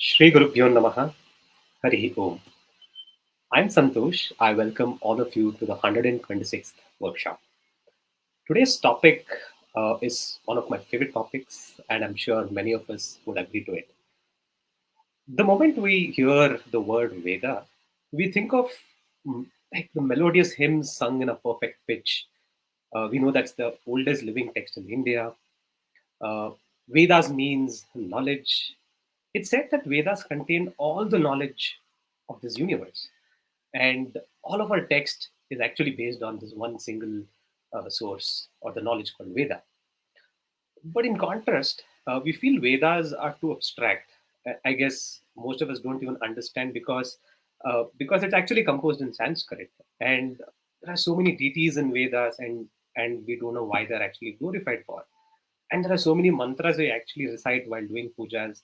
Shri Gurubhyo Namaha Harihi Om. I'm Santosh. I welcome all of you to the 126th workshop. Today's topic is one of my favorite topics, and I'm sure many of us would agree to it. The moment we hear the word Veda, we think of like the melodious hymns sung in a perfect pitch. We know that's the oldest living text in India. Uh, Vedas means knowledge. It's said that Vedas contain all the knowledge of this universe, and all of our text is actually based on this one single source or the knowledge called Veda. But in contrast, we feel Vedas are too abstract. I guess most of us don't even understand because it's actually composed in Sanskrit, and there are so many deities in Vedas, and we don't know why they're actually glorified for. And there are so many mantras we actually recite while doing puja,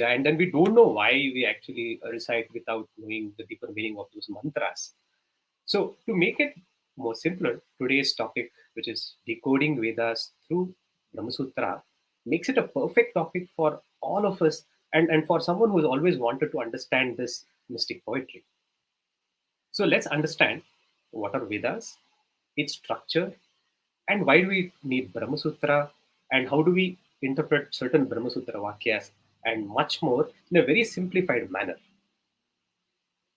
and then we don't know why we actually recite without knowing the deeper meaning of those mantras. So, to make it more simpler, today's topic, which is decoding Vedas through Brahmasutra, makes it a perfect topic for all of us and for someone who's always wanted to understand this mystic poetry. So, let's understand what are Vedas, its structure, and why do we need Brahmasutra, and how do we interpret certain Brahmasutra Vakyas, and much more in a very simplified manner.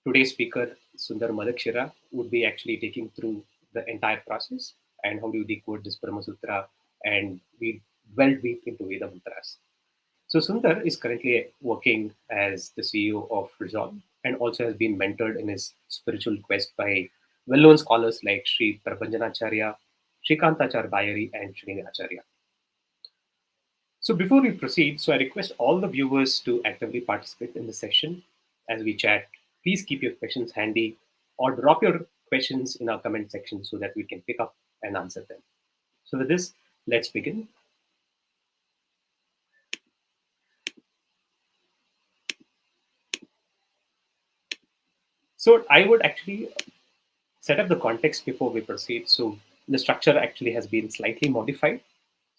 Today's speaker, Sunder Madakshira, would be actually taking through the entire process and how do you decode this Brahma Sutra, and we well deep into Veda mantras. So Sundar is currently working as the CEO of Resolve and also has been mentored in his spiritual quest by well-known scholars like Sri Prabhanjanacharya, Srikantacharya Bayari, and Srini Acharya. So before we proceed, so I request all the viewers to actively participate in the session as we chat. Please keep your questions handy or drop your questions in our comment section so that we can pick up and answer them. So with this, let's begin. So I would actually set up the context before we proceed. So the structure actually has been slightly modified.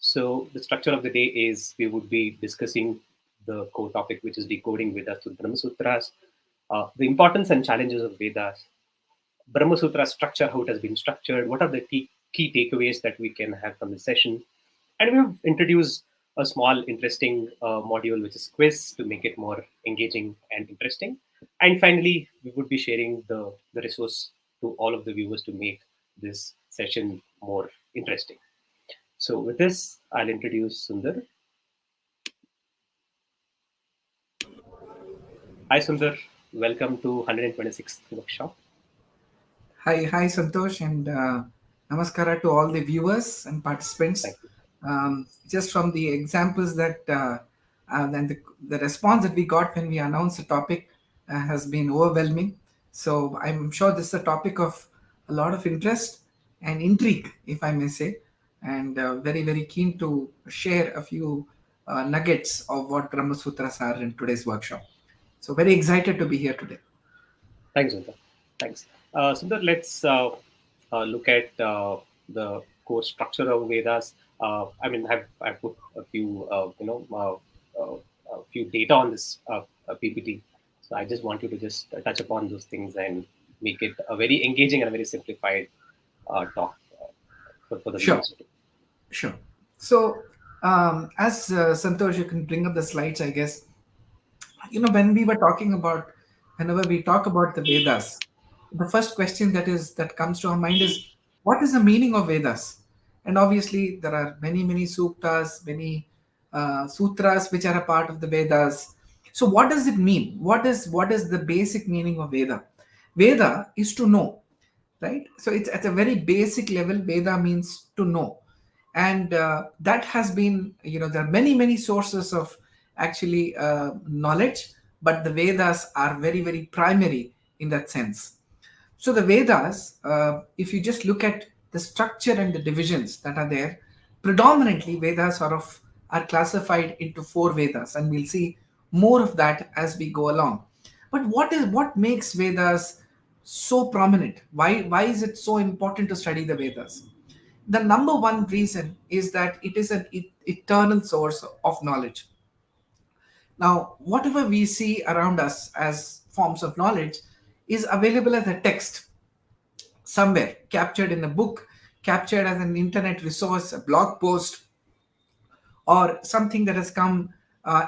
So the structure of the day is we would be discussing the core topic, which is decoding Vedas through Brahmasutras, the importance and challenges of Vedas, Brahma Sutra structure, how it has been structured, what are the key takeaways that we can have from the session. And we've introduced a small, interesting module, which is quiz, to make it more engaging and interesting. And finally, we would be sharing the resource to all of the viewers to make this session more interesting. So, with this, I'll introduce Sundar. Hi, Sundar. Welcome to 126th workshop. Hi, Santosh, and namaskara to all the viewers and participants. Thank you. Just from the examples that and the response that we got when we announced the topic has been overwhelming. So I'm sure this is a topic of a lot of interest and intrigue, if I may say, and very keen to share a few nuggets of what Brahma Sutras are in today's workshop. So very excited to be here today. Thanks, Sundar. Thanks. Sundar, let's look at the core structure of Vedas. I mean, I've put a few, a few data on this PPT. So I just want you to just touch upon those things and make it a very engaging and a very simplified talk for the Sure. viewers. Sure. So, as Santosh, you can bring up the slides, I guess. When we were talking about, whenever we talk about the Vedas, the first question that comes to our mind is, what is the meaning of Vedas? And obviously, there are many suktas, many sutras which are a part of the Vedas. So, what does it mean? What is the basic meaning of Veda? Veda is to know, right? So it's at a very basic level. Veda means to know, and that has been, there are many sources of actually knowledge, but the Vedas are very primary in that sense. So the Vedas, if you just look at the structure and the divisions that are there, predominantly Vedas are classified into four Vedas, and we'll see more of that as we go along. But what makes Vedas so prominent? Why is it so important to study the Vedas? The number one reason is that it is an eternal source of knowledge. Now, whatever we see around us as forms of knowledge is available as a text somewhere, captured in a book, captured as an internet resource, a blog post, or something that has come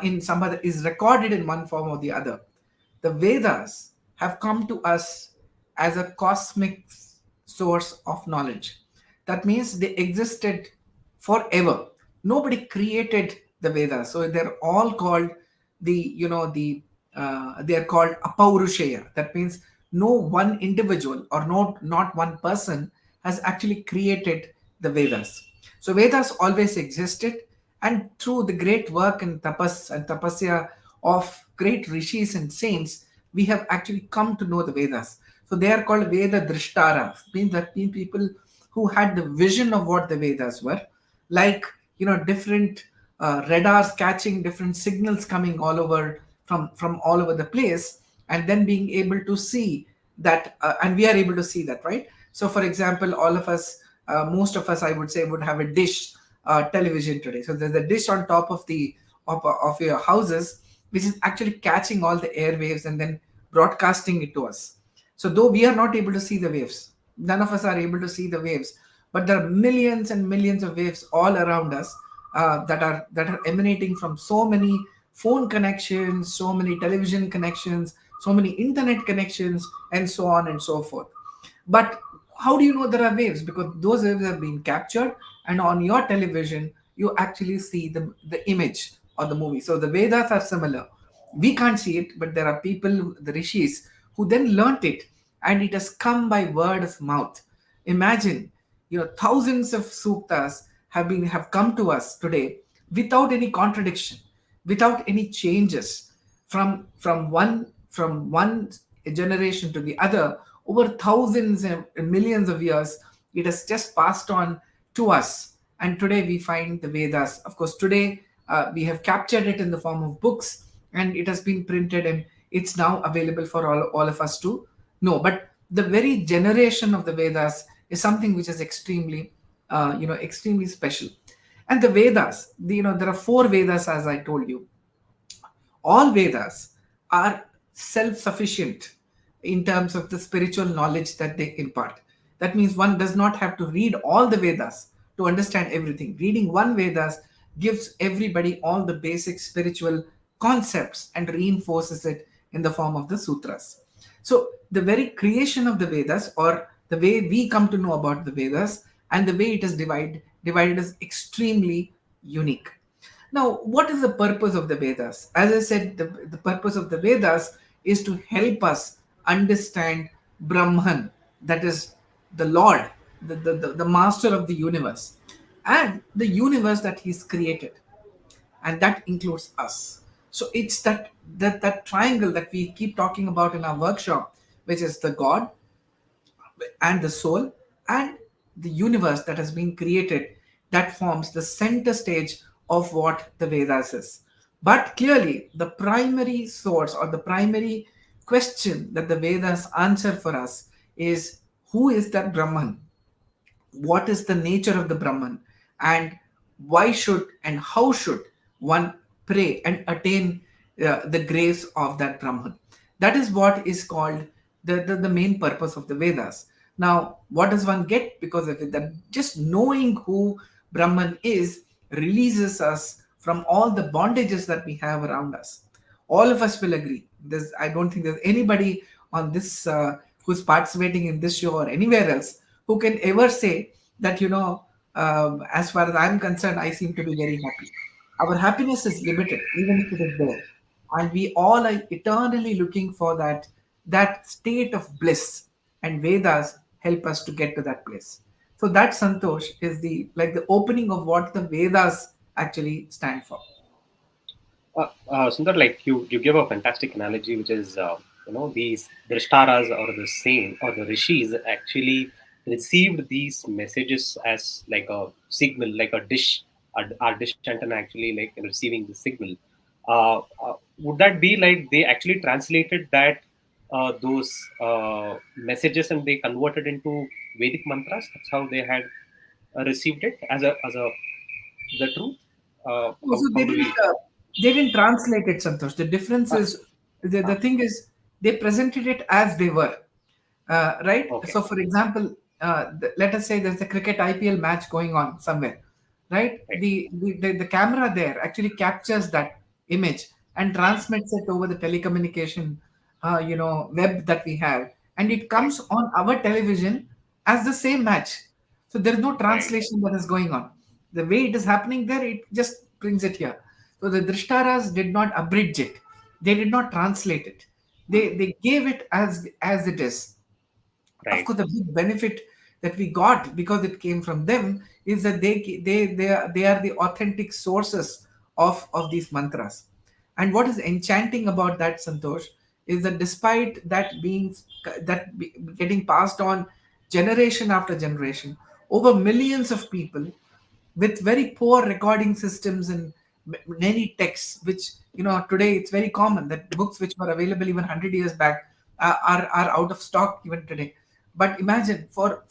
in some other, is recorded in one form or the other. The Vedas have come to us as a cosmic source of knowledge. That means they existed forever. Nobody created the Vedas, so they're all called they are called apaurushaya. That means no one individual or not one person has actually created the Vedas. So Vedas always existed, and through the great work and tapas and tapasya of great rishis and saints, we have actually come to know the Vedas. So they are called Veda Drishtara, means that mean people who had the vision of what the Vedas were, like different radars catching different signals coming all over from all over the place, and then being able to see that, and we are able to see that, right? So, for example, all of us, most of us, I would say, would have a dish television today. So there's a dish on top of the of your houses, which is actually catching all the airwaves and then broadcasting it to us. So though we are not able to see the waves, none of us are able to see the waves, but there are millions and millions of waves all around us that are emanating from so many phone connections, so many television connections, so many internet connections, and so on and so forth. But how do you know there are waves? Because those waves have been captured, and on your television, you actually see the image or the movie. So the Vedas are similar. We can't see it, but there are people, the rishis, who then learnt it, and it has come by word of mouth. Imagine, thousands of suktas have come to us today without any contradiction, without any changes, from one generation to the other, over thousands and millions of years. It has just passed on to us, and today we find the Vedas. Of course, today we have captured it in the form of books, and it has been printed, and it's now available for all of us to know. But the very generation of the Vedas is something which is extremely special. And the Vedas, there are four Vedas, as I told you. All Vedas are self sufficient in terms of the spiritual knowledge that they impart. That means one does not have to read all the Vedas to understand everything. Reading one Vedas gives everybody all the basic spiritual concepts and reinforces it in the form of the sutras. So, the very creation of the Vedas, or the way we come to know about the Vedas, and the way it is divided is extremely unique. Now, what is the purpose of the Vedas? As I said, the purpose of the Vedas is to help us understand Brahman, that is the Lord, the master of the universe, and the universe that He's created, and that includes us. So it's that triangle that we keep talking about in our workshop, which is the God and the soul and the universe that has been created, that forms the center stage of what the Vedas is. But clearly, the primary source or the primary question that the Vedas answer for us is, who is that Brahman? What is the nature of the Brahman, and why should and how should one pray and attain the grace of that Brahman? That is what is called the main purpose of the Vedas. Now, what does one get because of it? That just knowing who Brahman is releases us from all the bondages that we have around us. All of us will agree. I don't think there's anybody on this who's participating in this show or anywhere else who can ever say that, as far as I'm concerned, I seem to be very happy. Our happiness is limited, even if it is there, and we all are eternally looking for that state of bliss. And Vedas help us to get to that place. So that, Santosh, is the opening of what the Vedas actually stand for. Sundar, like you give a fantastic analogy, which is these drishtaras or the saint or the rishis actually received these messages as like a signal, like a dish, our dish antenna actually like receiving the signal. Would that be like they actually translated that those messages and they converted into Vedic mantras? That's how they had received it as a the truth. So How they do didn't. we? They didn't translate it, Santosh. The difference Uh, is, so, the uh, thing is, they presented it as they were. Right? okay, So, for example, let us say there's a cricket IPL match going on somewhere, right? right, The camera there actually captures that image and transmits it over the telecommunication, web that we have, and it right, comes on our television as the same match. So there is no right, translation that is going on. The way it is happening there, it just brings it here. So the Drishtaras did not abridge it. They did not translate it. They gave it as it is. Of right, course, the big benefit that we got because it came from them is that they are the authentic sources of these mantras. And what is enchanting about that, Santosh, is that despite that getting passed on generation after generation over millions of people with very poor recording systems and many texts, which today it's very common that books which were available even 100 years back are out of stock even today. But imagine, for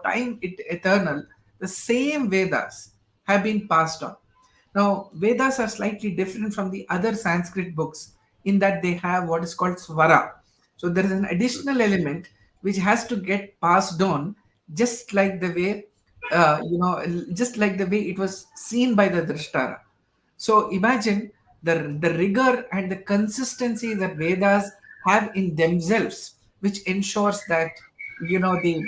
time eternal, the same Vedas have been passed on. Now, Vedas are slightly different from the other Sanskrit books in that they have what is called swara. So there is an mm, additional element which has to get passed on, just like the way, just like the way it was seen by the Drishtara. So imagine the rigor and the consistency that Vedas have in themselves, which ensures that it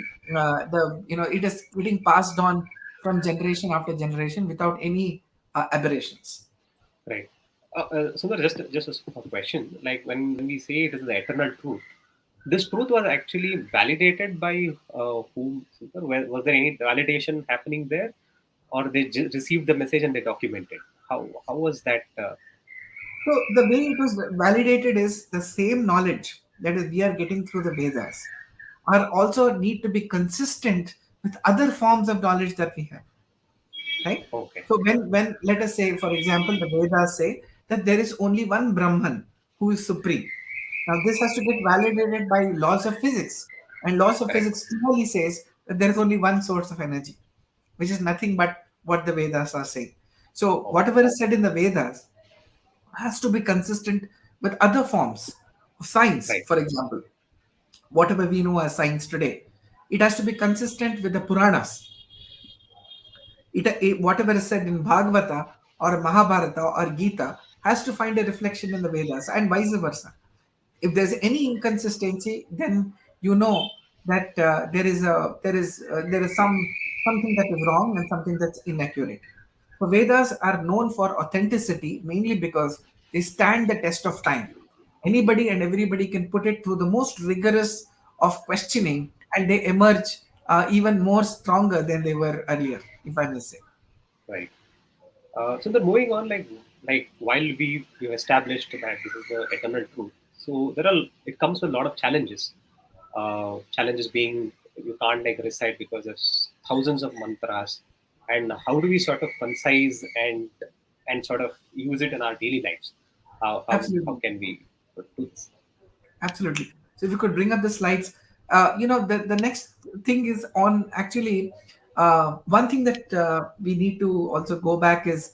is getting passed on from generation after generation without any aberrations. right. Sundar, just a question. Like when we say it is the eternal truth, this truth was actually validated by whom? Sundar? Was there any validation happening there, or they just received the message and they documented? How was that? So the way it was validated is the same knowledge that is we are getting through the Vedas are also need to be consistent with other forms of knowledge that we have, right? Okay, So when let us say, for example, the Vedas say that there is only one Brahman who is supreme. Now this has to get validated by laws of physics, and laws of correct. physics clearly says that there is only one source of energy, which is nothing but what the Vedas are saying. So Okay, whatever is said in the Vedas has to be consistent with other forms of science. right. For example, whatever we know as science today, it has to be consistent with the Puranas. Whatever is said in Bhagavata or Mahabharata or Gita has to find a reflection in the Vedas, and vice versa. If there's any inconsistency, then you know that there is something that is wrong and something that's inaccurate. So Vedas are known for authenticity mainly because they stand the test of time. Anybody and everybody can put it through the most rigorous of questioning, and they emerge even more stronger than they were earlier, if I may say. Right. So then moving on, like while we've established that this is the eternal truth, so it comes with a lot of challenges. Challenges being you can't like recite because there's thousands of mantras, and how do we sort of concise and sort of use it in our daily lives? How Absolutely. can we do this? Absolutely. So if you could bring up the slides, the next thing is on actually one thing that we need to also go back is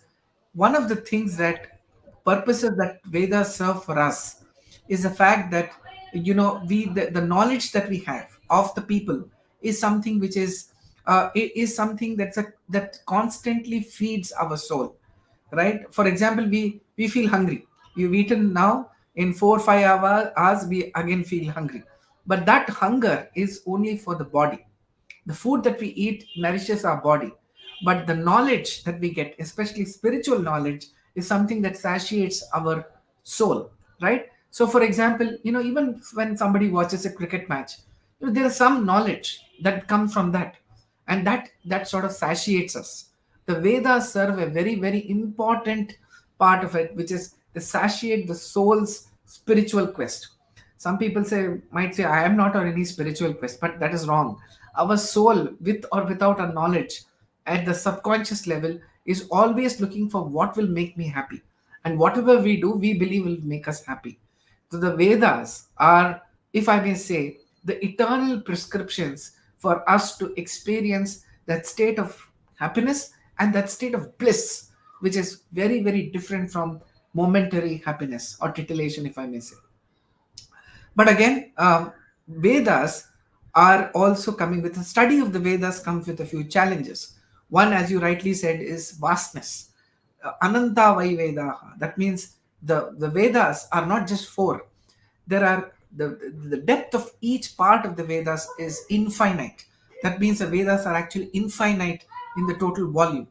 one of the things that purposes that Vedas serve for us is the fact that the knowledge that we have of the people is something which is something that constantly feeds our soul, right? For example, we feel hungry. You've eaten now, in 4 or 5 hours we again feel hungry, but that hunger is only for the body. The food that we eat nourishes our body, but the knowledge that we get, especially spiritual knowledge, is something that satiates our soul, right? So for example, even when somebody watches a cricket match, there is some knowledge that comes from that, and that sort of satiates us. The Vedas serve a very, very important part of it, which is to satiate the soul's spiritual quest. Some people might say, I am not on any spiritual quest, but that is wrong. Our soul, with or without our knowledge, at the subconscious level, is always looking for what will make me happy. And whatever we do, we believe will make us happy. So the Vedas are, if I may say, the eternal prescriptions for us to experience that state of happiness and that state of bliss, which is very, very different from momentary happiness or titillation, if I may say. But again, Vedas are also coming with, the study of the Vedas comes with a few challenges. One, as you rightly said, is vastness. Ananta vai Vedaha. That means the Vedas are not just four. There are the depth of each part of the Vedas is infinite. That means the Vedas are actually infinite in the total volume.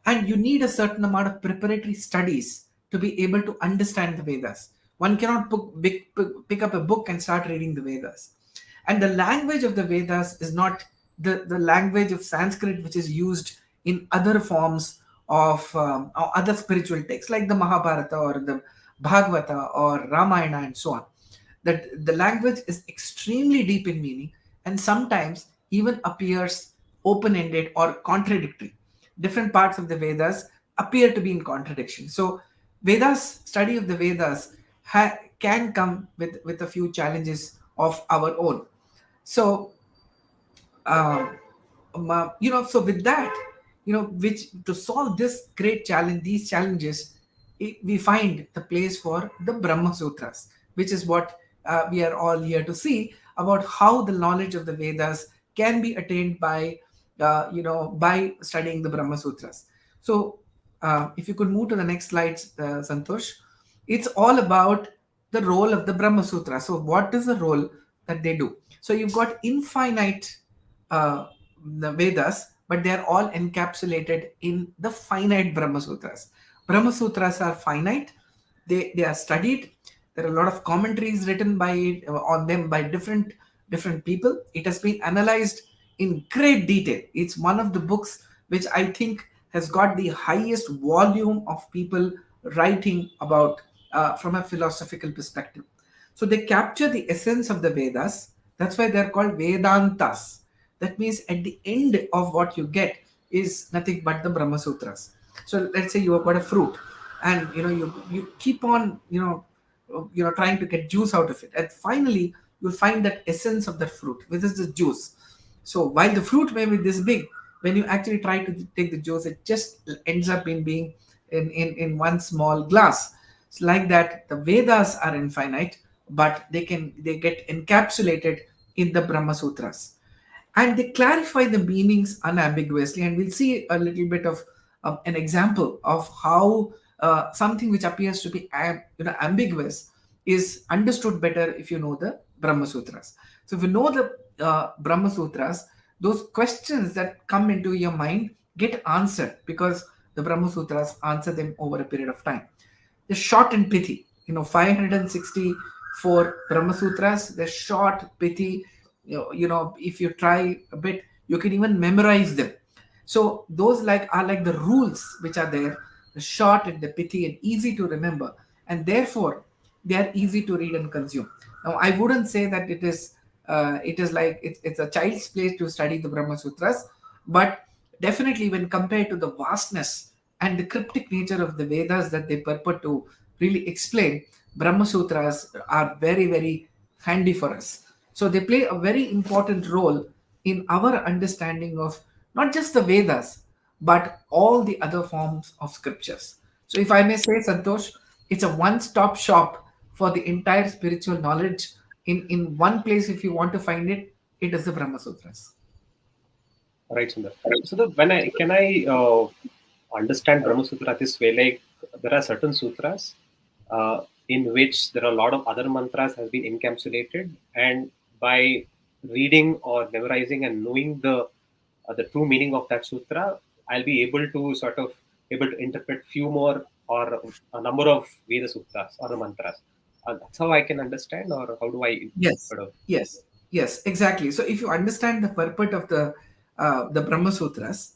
And you need a certain amount of preparatory studies to be able to understand the Vedas. One cannot pick up a book and start reading the Vedas. And the language of the Vedas is not the language of Sanskrit, which is used in other forms of or other spiritual texts like the Mahabharata or the Bhagavata or Ramayana and so on. That the language is extremely deep in meaning and sometimes even appears open ended or contradictory. Different parts of the Vedas appear to be in contradiction. So, Vedas, study of the Vedas, can come with a few challenges of our own. So, um, so with that, which to solve this great challenge, these challenges, we find the place for the Brahma Sutras, which is what we are all here to see about how the knowledge of the Vedas can be attained by studying the Brahma Sutras. So, if you could move to the next slides, Santosh, it's all about the role of the Brahma Sutra. So, what is the role that they do? So, you've got infinite uh, the Vedas, but they are all encapsulated in the finite Brahma Sutras. Brahma Sutras are finite, they are studied. There are a lot of commentaries written on them by different people. It has been analyzed in great detail. It's one of the books which I think has got the highest volume of people writing about from a philosophical perspective. So they capture the essence of the Vedas. That's why they're called Vedantas. That means at the end of what you get is nothing but the Brahma Sutras. So let's say you have got a fruit, and you keep on trying to get juice out of it, and finally you'll find that essence of that fruit, which is the juice. So while the fruit may be this big, when you actually try to take the juice, it just ends up in being in one small glass. It's like that. The Vedas are infinite, but they get encapsulated in the Brahma Sutras, and they clarify the meanings unambiguously. And we'll see a little bit of an example of how something which appears to be ambiguous is understood better if you know the Brahma Sutras. So if you know the Brahma Sutras, those questions that come into your mind get answered because the Brahma Sutras answer them over a period of time. They're short and pithy. 564 Brahma Sutras. They're short, pithy. If you try a bit, you can even memorize them. So those are like the rules which are there, the short and the pithy and easy to remember, and therefore they are easy to read and consume. Now I wouldn't say that it is like it's a child's play to study the Brahma Sutras, but definitely when compared to the vastness and the cryptic nature of the Vedas that they purport to really explain, Brahma Sutras are very, very handy for us. So they play a very important role in our understanding of not just the Vedas, but all the other forms of scriptures. So if I may say, Santosh, it's a one-stop shop for the entire spiritual knowledge. In one place, if you want to find it, it is the Brahma Sutras. Right, Sundar. So can I understand Brahma Sutra this way? Like there are certain sutras in which there are a lot of other mantras has been encapsulated, and by reading or memorizing and knowing the true meaning of that sutra, I'll be able to sort of able to interpret few more or a number of Veda sutras or the mantras. That's how I can understand, or how do I Yes, sort of? yes, yes, exactly. So if you understand the purport of the Brahma Sutras,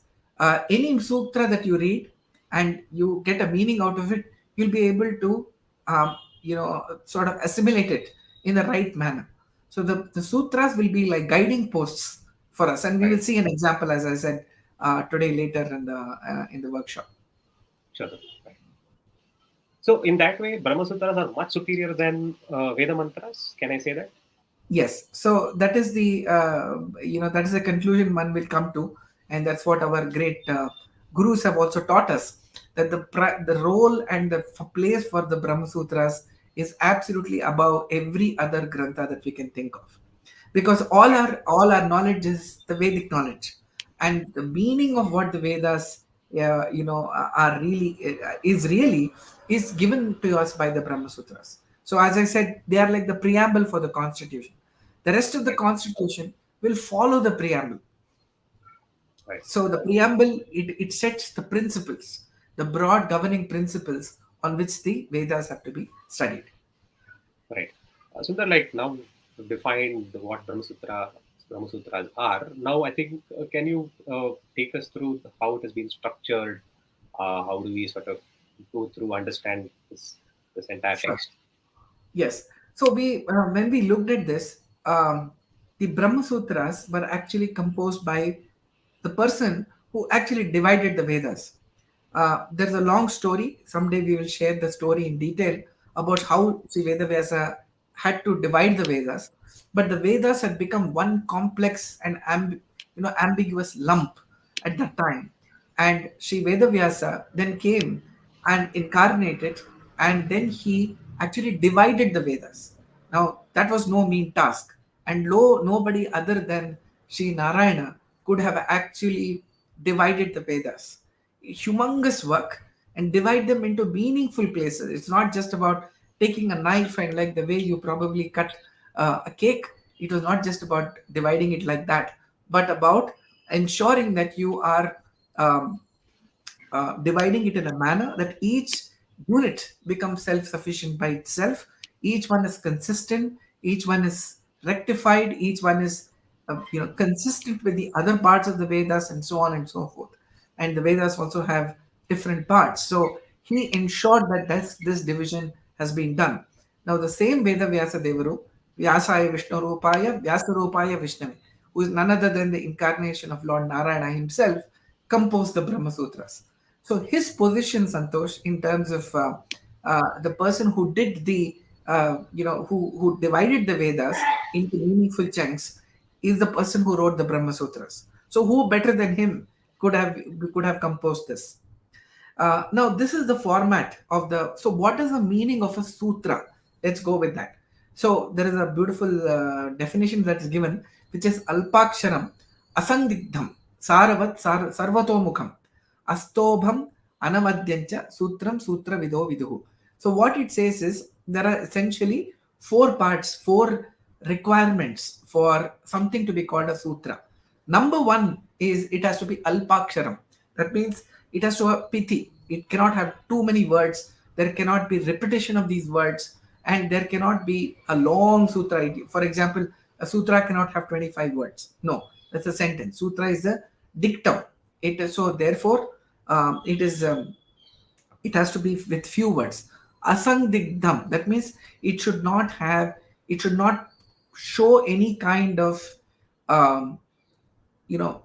any sutra that you read and you get a meaning out of it, you'll be able to sort of assimilate it in the right manner. So the sutras will be like guiding posts for us, and we will Right. see an example, as I said, today later in the workshop. Sure. Right. So in that way, Brahma Sutras are much superior than Veda mantras. Can I say that? Yes, so that is the conclusion one will come to, and that's what our great gurus have also taught us. that the role and the place for the Brahma Sutras is absolutely above every other grantha that we can think of, because all our knowledge is the Vedic knowledge, and the meaning of what the Vedas are really is given to us by the Brahma Sutras. So as I said, they are like the preamble for the constitution. The rest of the Right. constitution will follow the preamble. Right. So the preamble, it sets the principles, the broad governing principles on which the Vedas have to be studied. Right. Sundar, like now we've defined what Brahma Sutras are. Now, I think, can you take us through how it has been structured? How do we sort of go through, understand this entire Sure. text? Yes. So when we looked at this, the Brahma Sutras were actually composed by the person who actually divided the Vedas. There's a long story. Someday we will share the story in detail about how Sri Vedavyasa had to divide the Vedas. But the Vedas had become one complex and ambiguous lump at that time. And Sri Vedavyasa then came and incarnated, and then he actually divided the Vedas. Now, that was no mean task, and nobody other than Sri Narayana could have actually divided the Vedas. Humongous work, and divide them into meaningful places. It's not just about taking a knife and, like the way you probably cut a cake, it was not just about dividing it like that, but about ensuring that you are um, dividing it in a manner that each unit becomes self-sufficient by itself. Each one is consistent. Each one is rectified. Each one is, consistent with the other parts of the Vedas, and so on and so forth. And the Vedas also have different parts. So he ensured that this division has been done. Now the same Veda Vyasa Devaru, Vyasaya Vishnu Rupaya, Vyasa Rupaya Vishnave, who is none other than the incarnation of Lord Narayana himself, composed the Brahma Sutras. So his position, Santosh, in terms of the person who did the, who divided the Vedas into meaningful chunks, is the person who wrote the Brahma Sutras. So who better than him could have composed this? Now, this is the format of the. So, what is the meaning of a sutra? Let's go with that. So, there is a beautiful definition that is given, which is alpaksharam, asandigdham, sarvatomukham, astobham, anamadyancha, sutram, sutra vido viduhu. So, what it says is there are essentially four parts, four requirements for something to be called a sutra. Number one is it has to be alpaksharam. That means it has to have piti. It cannot have too many words. There cannot be repetition of these words, and there cannot be a long sutra. For example, a sutra cannot have 25 words. No, that's a sentence. Sutra is a dictum. It is so therefore it has to be with few words. Asandigdham. That means it should not show any kind of um,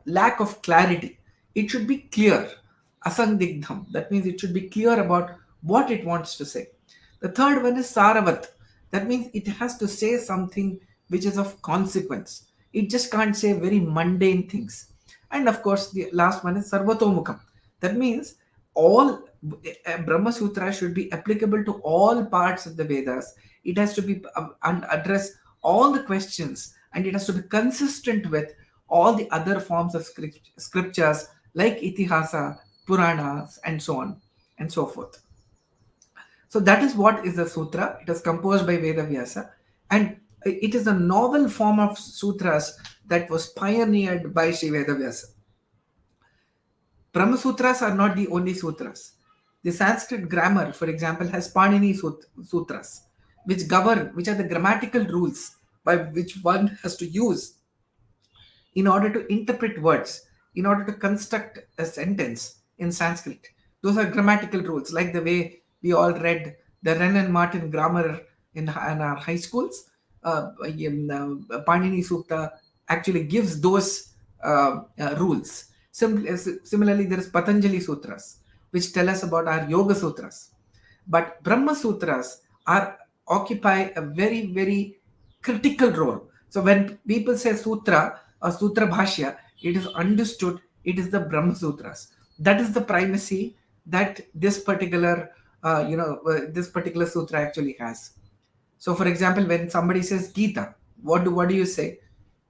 lack of clarity. It should be clear. Asandigdham. That means it should be clear about what it wants to say. The third one is saravat. That means it has to say something which is of consequence. It just can't say very mundane things. And of course, the last one is sarvatomukam. That means all Brahma Sutra should be applicable to all parts of the Vedas. It has to be and address all the questions, and it has to be consistent with all the other forms of scriptures like Itihasa, Puranas, and so on and so forth. So that is what is the sutra. It is composed by Veda Vyasa, and it is a novel form of sutras that was pioneered by Sri Veda Vyasa. Brahma Sutras are not the only sutras. The Sanskrit grammar, for example, has Panini Sutras, which are the grammatical rules by which one has to use in order to interpret words, in order to construct a sentence in Sanskrit. Those are grammatical rules, like the way we all read the Wren and Martin grammar in our high schools. Panini Sutta actually gives those rules. Similarly, there is Patanjali Sutras, which tell us about our Yoga Sutras. But Brahma Sutras occupy a very, very critical role. So when people say sutra or sutra bhashya, it is understood it is the Brahma Sutras. That is the primacy. that this particular sutra actually has. So, for example, when somebody says Gita, what do you say?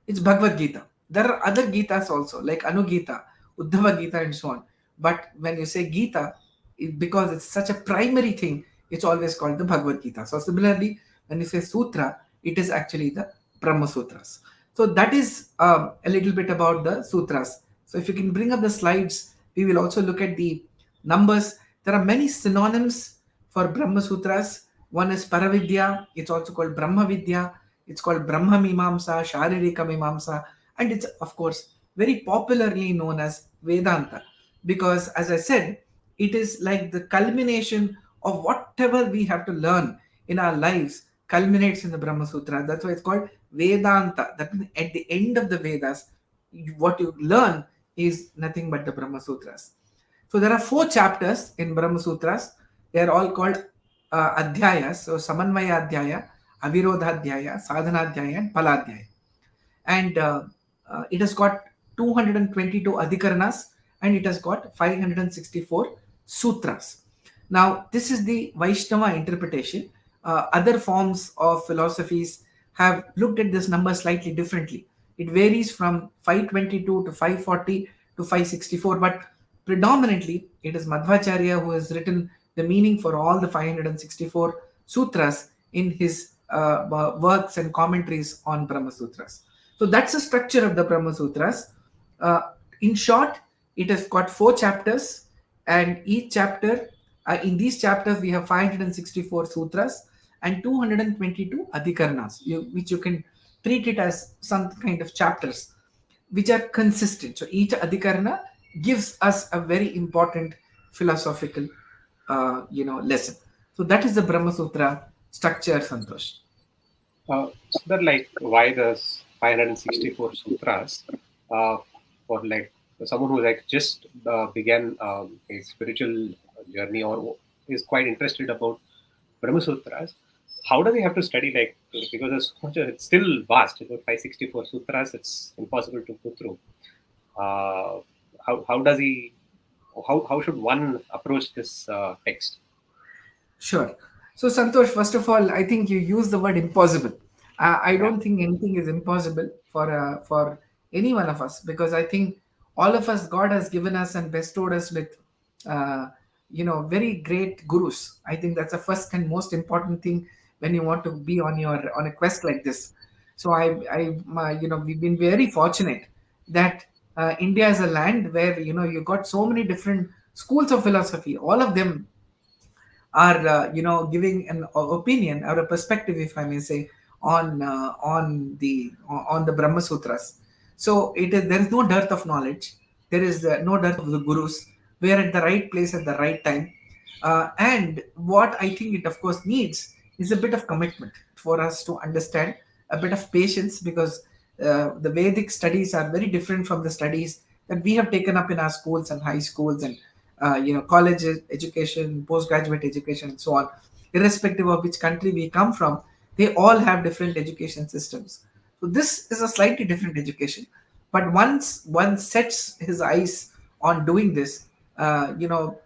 It's Bhagavad Gita. There are other Gitas also, like Anugita, Uddhava Gita, and so on. But when you say Gita, because it's such a primary thing, it's always called the Bhagavad Gita. So, similarly, when you say Sutra, it is actually the Brahmasutras. So, that is a little bit about the sutras. So, if you can bring up the slides, we will also look at the numbers. There are many synonyms for Brahmasutras. One is Paravidya, it's also called Brahmavidya, it's called Brahma Mimamsa, Sharirika Mimamsa, and it's, of course, very popularly known as Vedanta. Because, as I said, it is like the culmination of whatever we have to learn in our lives culminates in the Brahma Sutra. That's why it's called Vedanta. That means at the end of the Vedas, what you learn is nothing but the Brahma Sutras. So there are four chapters in Brahma Sutras. They are all called Adhyayas. So Samanvaya Adhyaya, Avirodha Adhyaya, Sadhana Adhyaya, and Paladhyaya. And it has got 222 adhikaranas, and it has got 564 sutras. Now, this is the Vaishnava interpretation. Other forms of philosophies have looked at this number slightly differently. It varies from 522 to 540 to 564, but predominantly it is Madhvacharya who has written the meaning for all the 564 sutras in his works and commentaries on Brahma Sutras. So that's the structure of the Brahma Sutras. Uh, in short, it has got four chapters, and each chapter, in these chapters, we have 564 sutras and 222 adhikaranas, which you can treat it as some kind of chapters which are consistent. So each adhikarana gives us a very important philosophical, lesson. So that is the Brahma Sutra structure, Santosh. So that like why the 564 sutras for like someone who like just began a spiritual journey or is quite interested about Brahmasutras, how does he have to study like because there's so much, it's still vast. 564 sutras, it's impossible to go through. How does he? How should one approach this text? Sure. So, Santosh, first of all, I think you use the word impossible. I Yeah. don't think anything is impossible for any one of us, because I think all of us, God has given us and bestowed us with, very great gurus. I think that's the first and most important thing when you want to be on a quest like this. So, we've been very fortunate that India is a land where you got so many different schools of philosophy. All of them are giving an opinion or a perspective, if I may say, on the Brahma Sutras. So there is no dearth of knowledge. There is no dearth of the gurus. We are at the right place at the right time. And what I think it of course needs is a bit of commitment for us to understand, a bit of patience, because the Vedic studies are very different from the studies that we have taken up in our schools and high schools and college education, postgraduate education, and so on. Irrespective of which country we come from, they all have different education systems. So this is a slightly different education. But once one sets his eyes on doing this,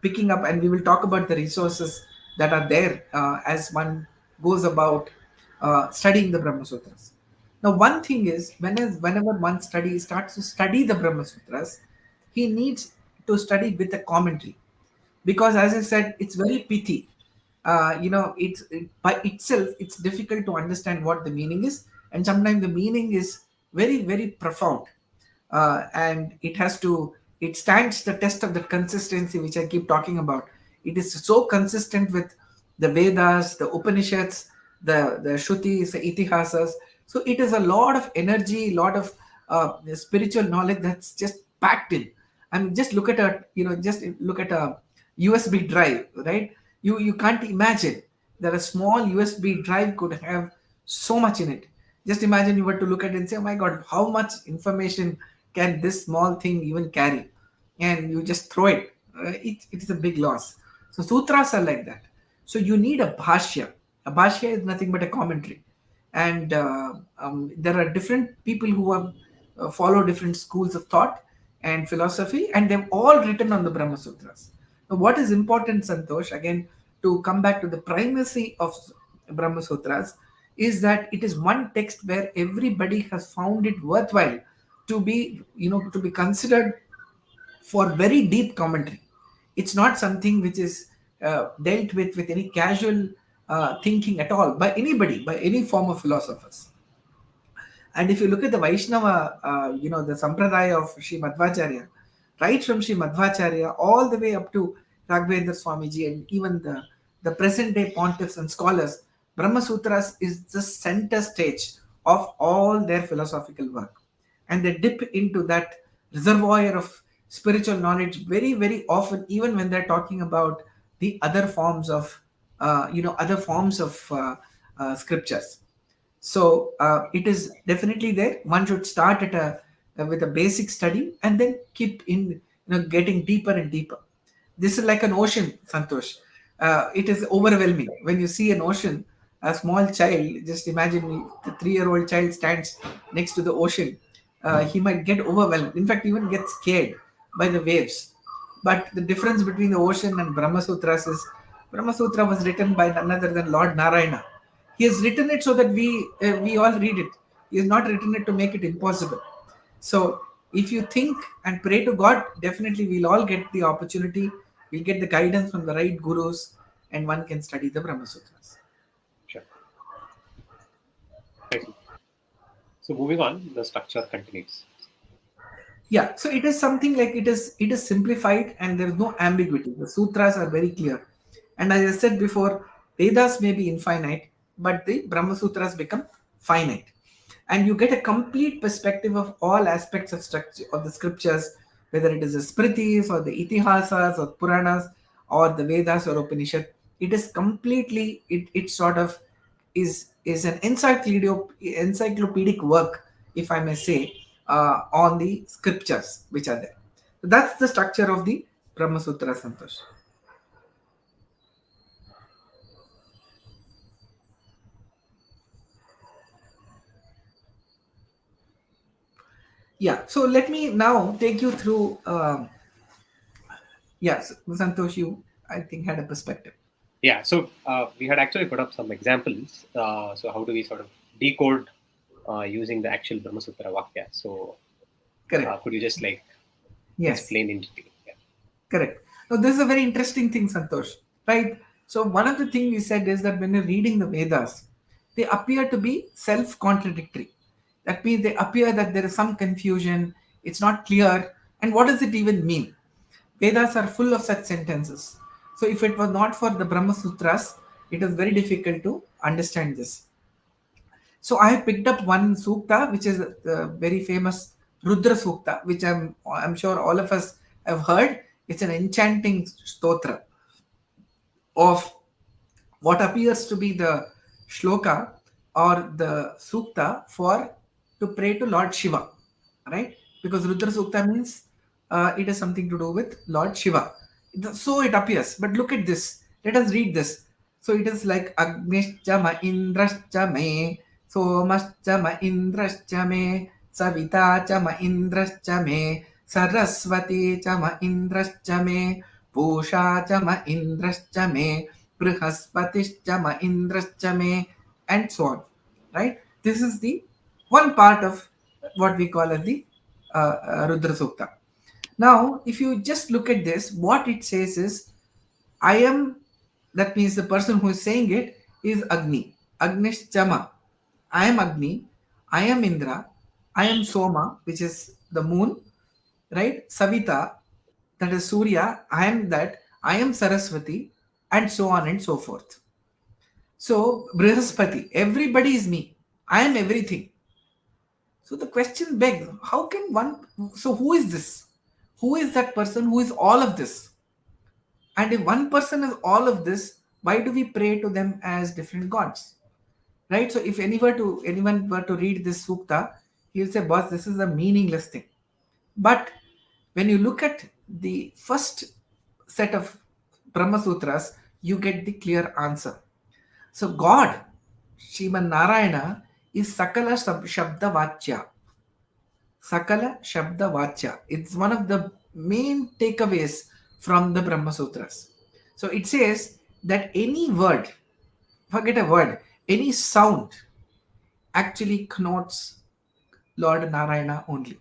picking up, and we will talk about the resources that are there as one goes about studying the Brahma Sutras. Now, one thing is, whenever one starts to study the Brahma Sutras, he needs to study with a commentary, because, as I said, it's very pithy. By itself, it's difficult to understand what the meaning is, and sometimes the meaning is very, very profound, and it stands the test of the consistency, which I keep talking about. It is so consistent with the Vedas, the Upanishads, the Shrutis, the Itihasas. So it is a lot of energy, lot of spiritual knowledge that's just packed in. I mean, just look at a USB drive, right? You can't imagine that a small USB drive could have so much in it. Just imagine you were to look at it and say, "Oh my God, how much information can this small thing even carry?" And you just throw it. It is a big loss. So sutras are like that. So you need a bhashya. A bhashya is nothing but a commentary, and there are different people who have follow different schools of thought and philosophy, and they've all written on the Brahma Sutras. Now, what is important, Santosh, again, to come back to the primacy of Brahma Sutras, is that it is one text where everybody has found it worthwhile to be, to be considered for very deep commentary. It's not something which is dealt with any casual thinking at all by anybody, by any form of philosophers. And if you look at the Vaishnava, the Sampradaya of Sri Madhvacharya, right from Sri Madhvacharya all the way up to Raghavendra Swamiji and even the present day pontiffs and scholars, Brahma Sutras is the center stage of all their philosophical work. And they dip into that reservoir of spiritual knowledge very, very often, even when they're talking about the other forms of, other forms of scriptures. So it is definitely there. One should start at a with a basic study and then keep in getting deeper and deeper. This is like an ocean, Santosh. It is overwhelming when you see an ocean. A small child, just imagine the 3-year-old child stands next to the ocean. He might get overwhelmed. In fact, even get scared by the waves. But the difference between the ocean and Brahma Sutras is Brahma Sutra was written by none other than Lord Narayana. He has written it so that we all read it. He has not written it to make it impossible. So if you think and pray to God, definitely we'll all get the opportunity. We'll get the guidance from the right gurus, and one can study the Brahma Sutras. Sure. Excellent. So moving on, the structure continues. Yeah, so it is something like it is simplified and there is no ambiguity. The sutras are very clear. And as I said before, Vedas may be infinite, but the Brahma Sutras become finite. And you get a complete perspective of all aspects of structure of the scriptures, whether it is the Smritis or the Itihasas or Puranas or the Vedas or Upanishad. It is completely it sort of is an encyclopedic work, if I may say, on the scriptures which are there. So that's the structure of the Brahma Sutra, Santosh. Yeah. So let me now take you through. Yes, Santosh, you I think had a perspective. Yeah, so we had actually put up some examples. So how do we sort of decode using the actual Brahmasutra Vakya? So Correct. could you just like Yes. explain in detail? Yeah. Correct. Now, this is a very interesting thing, Santosh. Right? So, one of the things we said is that when you're reading the Vedas, they appear to be self contradictory. That means they appear that there is some confusion, it's not clear. And what does it even mean? Vedas are full of such sentences. So, if it was not for the Brahma Sutras, it is very difficult to understand this. So I have picked up one sukta, which is the very famous Rudra Sukta, which I'm sure all of us have heard. It's an enchanting stotra of what appears to be the shloka or the sukta for to pray to Lord Shiva, right? Because Rudra Sukta means it has something to do with Lord Shiva. So it appears. But look at this. Let us read this. So it is like Agnishcha ma indrascha me, Somascha ma indrascha me, Savita cha ma indrascha me, Saraswati cha ma indrascha me, Pusha cha ma indrascha me, Brihaspatishcha ma indrascha me, and so on. Right? This is the one part of what we call as the Rudra Sukta. Now, if you just look at this, what it says is, I am, that means the person who is saying it is Agni. Agnish Chama. I am Agni. I am Indra. I am Soma, which is the moon, right? Savita, that is Surya. I am that. I am Saraswati, and so on and so forth. So, Brihaspati, everybody is me. I am everything. So the question begs, how can one, so who is this? Who is that person who is all of this? And if one person is all of this, why do we pray to them as different gods? Right? So if anyone were to read this sukta, he'll say, boss, this is a meaningless thing. But when you look at the first set of Brahma Sutras, you get the clear answer. So God, Sriman Narayana, is Sakala Shabda Vachya. Sakala Shabda Vacha. It's one of the main takeaways from the Brahmasutras. So it says that any word, forget a word, any sound actually connotes Lord Narayana only.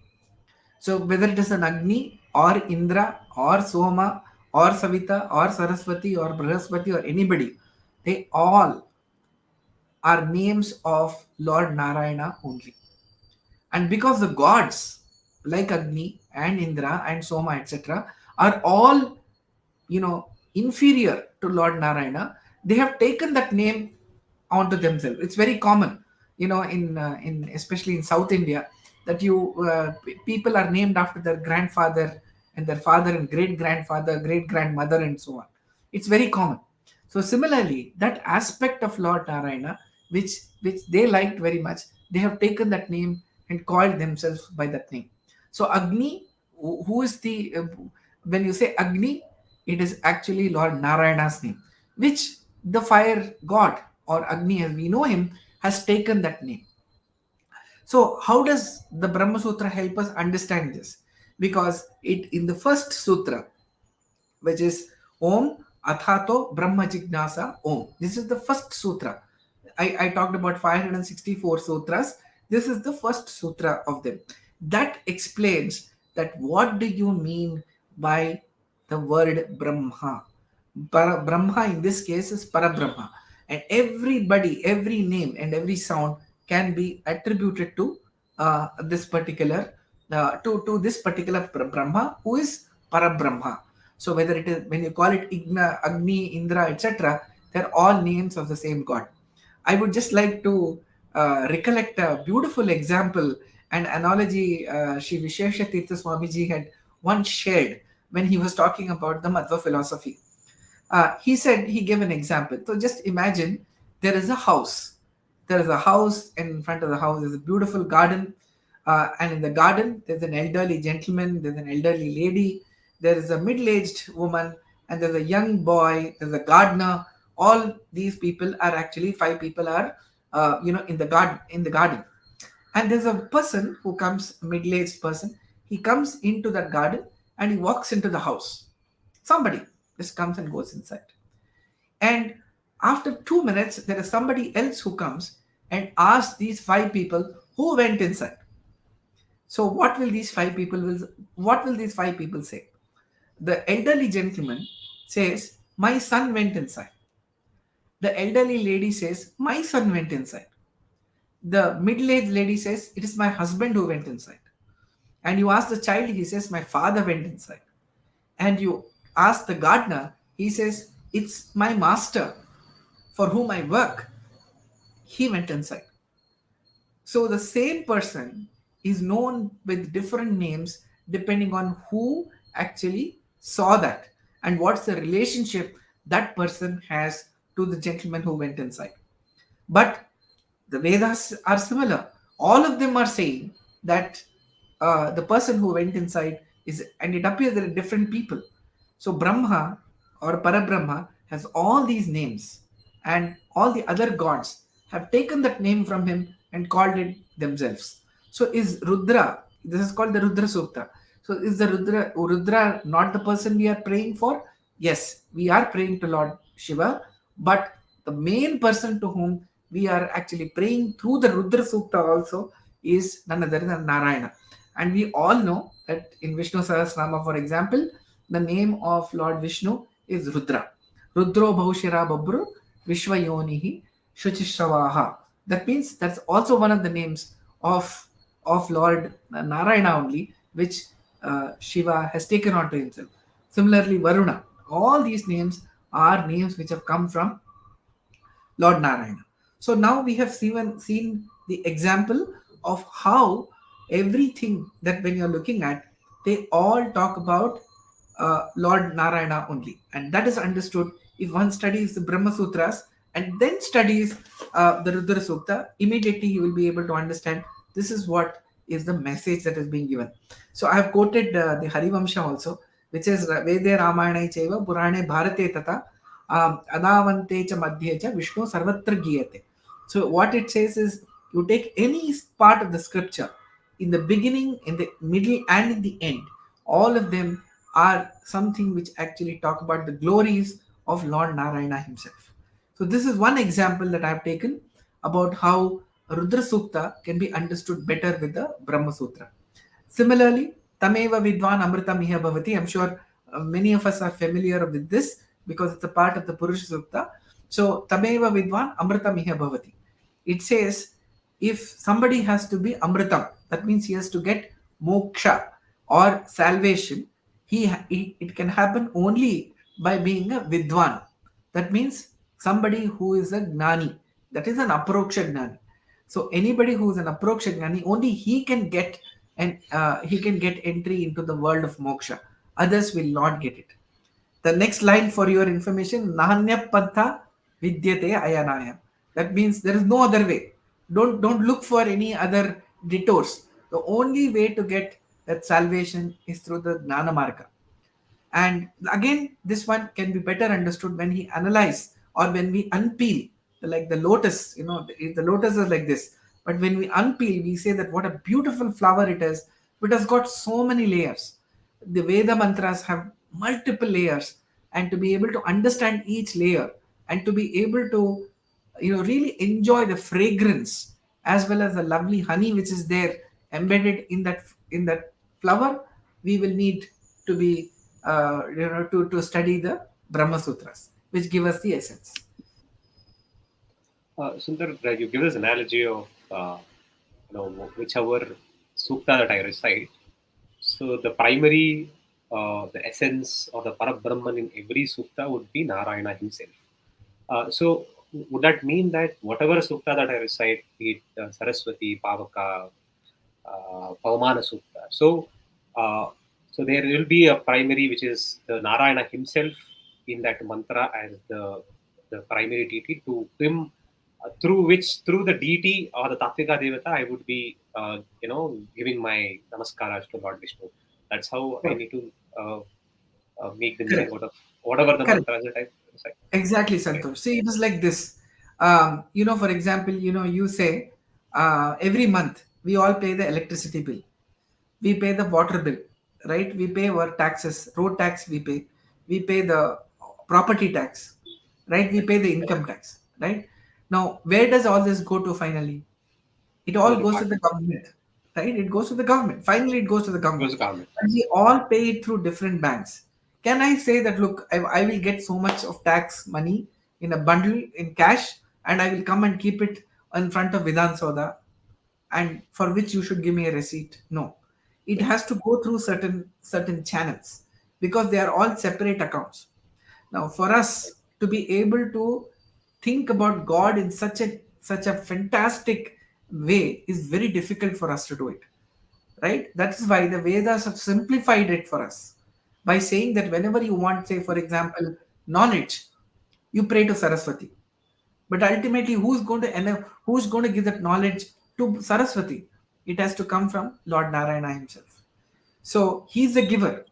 So whether it is an Agni or Indra or Soma or Savita or Saraswati or Brihaspati or anybody, they all are names of Lord Narayana only. And because the gods like Agni and Indra and Soma, etc., are all, inferior to Lord Narayana, they have taken that name onto themselves. It's very common, in especially in South India, that people are named after their grandfather and their father and great grandfather, great grandmother, and so on. It's very common. So similarly, that aspect of Lord Narayana, which they liked very much, they have taken that name and called themselves by that name. So Agni, who is the when you say Agni, it is actually Lord Narayana's name, which the fire god or Agni as we know him has taken that name. So how does the Brahma Sutra help us understand this? Because it in the first sutra, which is Om Athato Brahma Jignasa Om. This is the first sutra. I talked about 564 sutras. This is the first sutra of them. That explains that what do you mean by the word Brahma? Brahma in this case is Parabrahma. And everybody, every name and every sound can be attributed to this particular to this particular Brahma who is Parabrahma. So whether it is when you call it Agni, Indra, etc., they're all names of the same God. I would just like to recollect a beautiful example and analogy Shri Vishesha Tirtha Swamiji had once shared when he was talking about the Madhva philosophy. He said, he gave an example. So just imagine there is a house. There is a house, and in front of the house is a beautiful garden. And in the garden, there's an elderly gentleman, there's an elderly lady, there is a middle aged woman, and there's a young boy, there's a gardener. All these people are actually five people are, in the garden. And there's a person who comes, a middle aged person. He comes into that garden and he walks into the house. Somebody just comes and goes inside. And after 2 minutes, there is somebody else who comes and asks these five people who went inside. So what will these five people say? The elderly gentleman says, my son went inside. The elderly lady says, my son went inside. The middle-aged lady says, it is my husband who went inside. And you ask the child, he says, my father went inside. And you ask the gardener, he says, it's my master for whom I work. He went inside. So the same person is known with different names depending on who actually saw that and what's the relationship that person has to the gentleman who went inside. But the Vedas are similar. All of them are saying that the person who went inside is, and it appears there are different people. So Brahma or Parabrahma has all these names, and all the other gods have taken that name from him and called it themselves. So is Rudra, this is called the Rudra Sukta. So is the Rudra not the person we are praying for? Yes, we are praying to Lord Shiva, but the main person to whom we are actually praying through the Rudra Sukta also is none other than Narayana. And we all know that in Vishnu Sahasranama, for example, the name of Lord Vishnu is Rudra. Rudro Bhahushira Babru Vishwayonihi Shuchishavaha. That means that's also one of the names of Lord Narayana only, which Shiva has taken onto himself. Similarly, Varuna. All these names are names which have come from Lord Narayana. So now we have seen the example of how everything that when you're looking at, they all talk about Lord Narayana only. And that is understood if one studies the Brahmasutras and then studies the Rudra Sukta, immediately he will be able to understand this is what is the message that is being given. So I have quoted the Harivamsha also, which is Vede Ramayana Cheva Purane Bharate Tata Adavante cha Madhye cha Vishnu Sarvatra Giyate. So what it says is you take any part of the scripture in the beginning, in the middle, and in the end, all of them are something which actually talk about the glories of Lord Narayana himself. So this is one example that I have taken about how Rudra Sukta can be understood better with the Brahma Sutra. Similarly, Tameva Vidvan Amrita Miha Bhavati. I'm sure many of us are familiar with this because it's a part of the Purusha Sukta. So, Tameva Vidvan Amrita Miha Bhavati. It says if somebody has to be Amritam, that means he has to get moksha or salvation, it can happen only by being a Vidwan. That means somebody who is a Gnani, that is an Aproksha Gnani. So anybody who is an Aproksha Gnani, only he can get he can get entry into the world of moksha. Others will not get it. The next line for your information, Nahanya Pantha Vidyate Ayanaya. That means there is no other way. Don't look for any other detours. The only way to get that salvation is through the Gnana Marga. And again, this one can be better understood when we analyze or when we unpeel, like the lotus. The lotus is like this. But when we unpeel, we say that what a beautiful flower it is. It has got so many layers. The Veda mantras have multiple layers, and to be able to understand each layer and to be able to really enjoy the fragrance as well as the lovely honey which is there embedded in that flower, we will need to be to study the Brahmasutras, which give us the essence. Sundar, you give this analogy of whichever sukta that I recite. So the primary, the essence or the Parabrahman in every sukta would be Narayana himself. So would that mean that whatever sukta that I recite, be it Saraswati, Pavaka, Pavamana Sukta, uh, so there will be a primary which is the Narayana himself in that mantra as the primary deity to him, through the deity or the Tattvika Devata I would be giving my namaskaras to Lord Vishnu. That's how I Correct. need to make the meaning Correct. out of whatever the Correct. mantras that I recite. Exactly, Right. Santosh. See, it is like this. For example, you say every month we all pay the electricity bill, we pay the water bill, right? We pay our taxes, road tax we pay the property tax, right? We pay the income tax, right? Now, where does all this go to finally? It To the all goes to the department. government, right? It goes to the government. Finally, it goes to the Goes government. the government. And we all pay it through different banks. Can I say that, look, I will get so much of tax money in a bundle in cash and I will come and keep it in front of Vidhan Soda and for which you should give me a receipt? No. It No. has to go through certain channels because they are all separate accounts. Now, for us to be able to think about God in such a fantastic way is very difficult for us to do it. Right? That's why the Vedas have simplified it for us by saying that whenever you want, say, for example, knowledge, you pray to Saraswati. But ultimately, who's going to give that knowledge to Saraswati? It has to come from Lord Narayana himself. So he's the giver.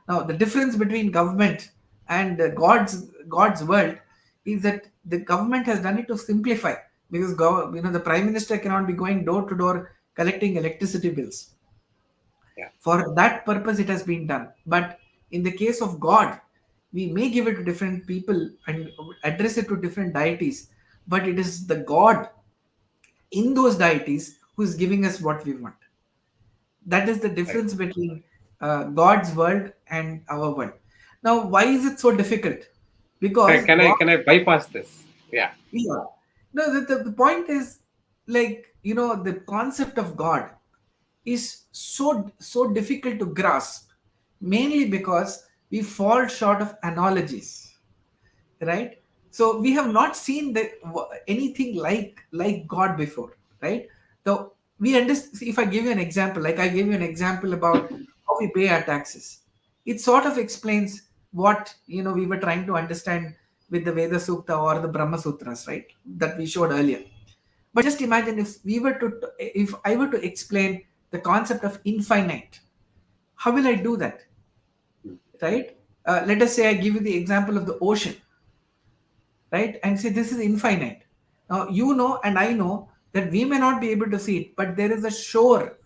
Now the difference between government and God's world is that the government has done it to simplify because the prime minister cannot be going door to door collecting electricity bills. Yeah. For that purpose, it has been done. But in the case of God, we may give it to different people and address it to different deities, but it is the God in those deities who is giving us what we want. That is the Right. difference between God's world and our world. Now, why is it so difficult? Can, Because can I God, can I bypass this? Yeah. yeah. No, the point is like, the concept of God is so difficult to grasp, mainly because we fall short of analogies, right? So we have not seen anything like God before, right? So we understand. If I give you an example, like I gave you an example about how we pay our taxes, it sort of explains what we were trying to understand with the Veda Sukta or the Brahma Sutras, right? That we showed earlier. But just imagine if I were to explain the concept of infinite, how will I do that, Hmm. right? Let us say I give you the example of the ocean, right? And say this is infinite. Now, and I know that we may not be able to see it, but there is a shore,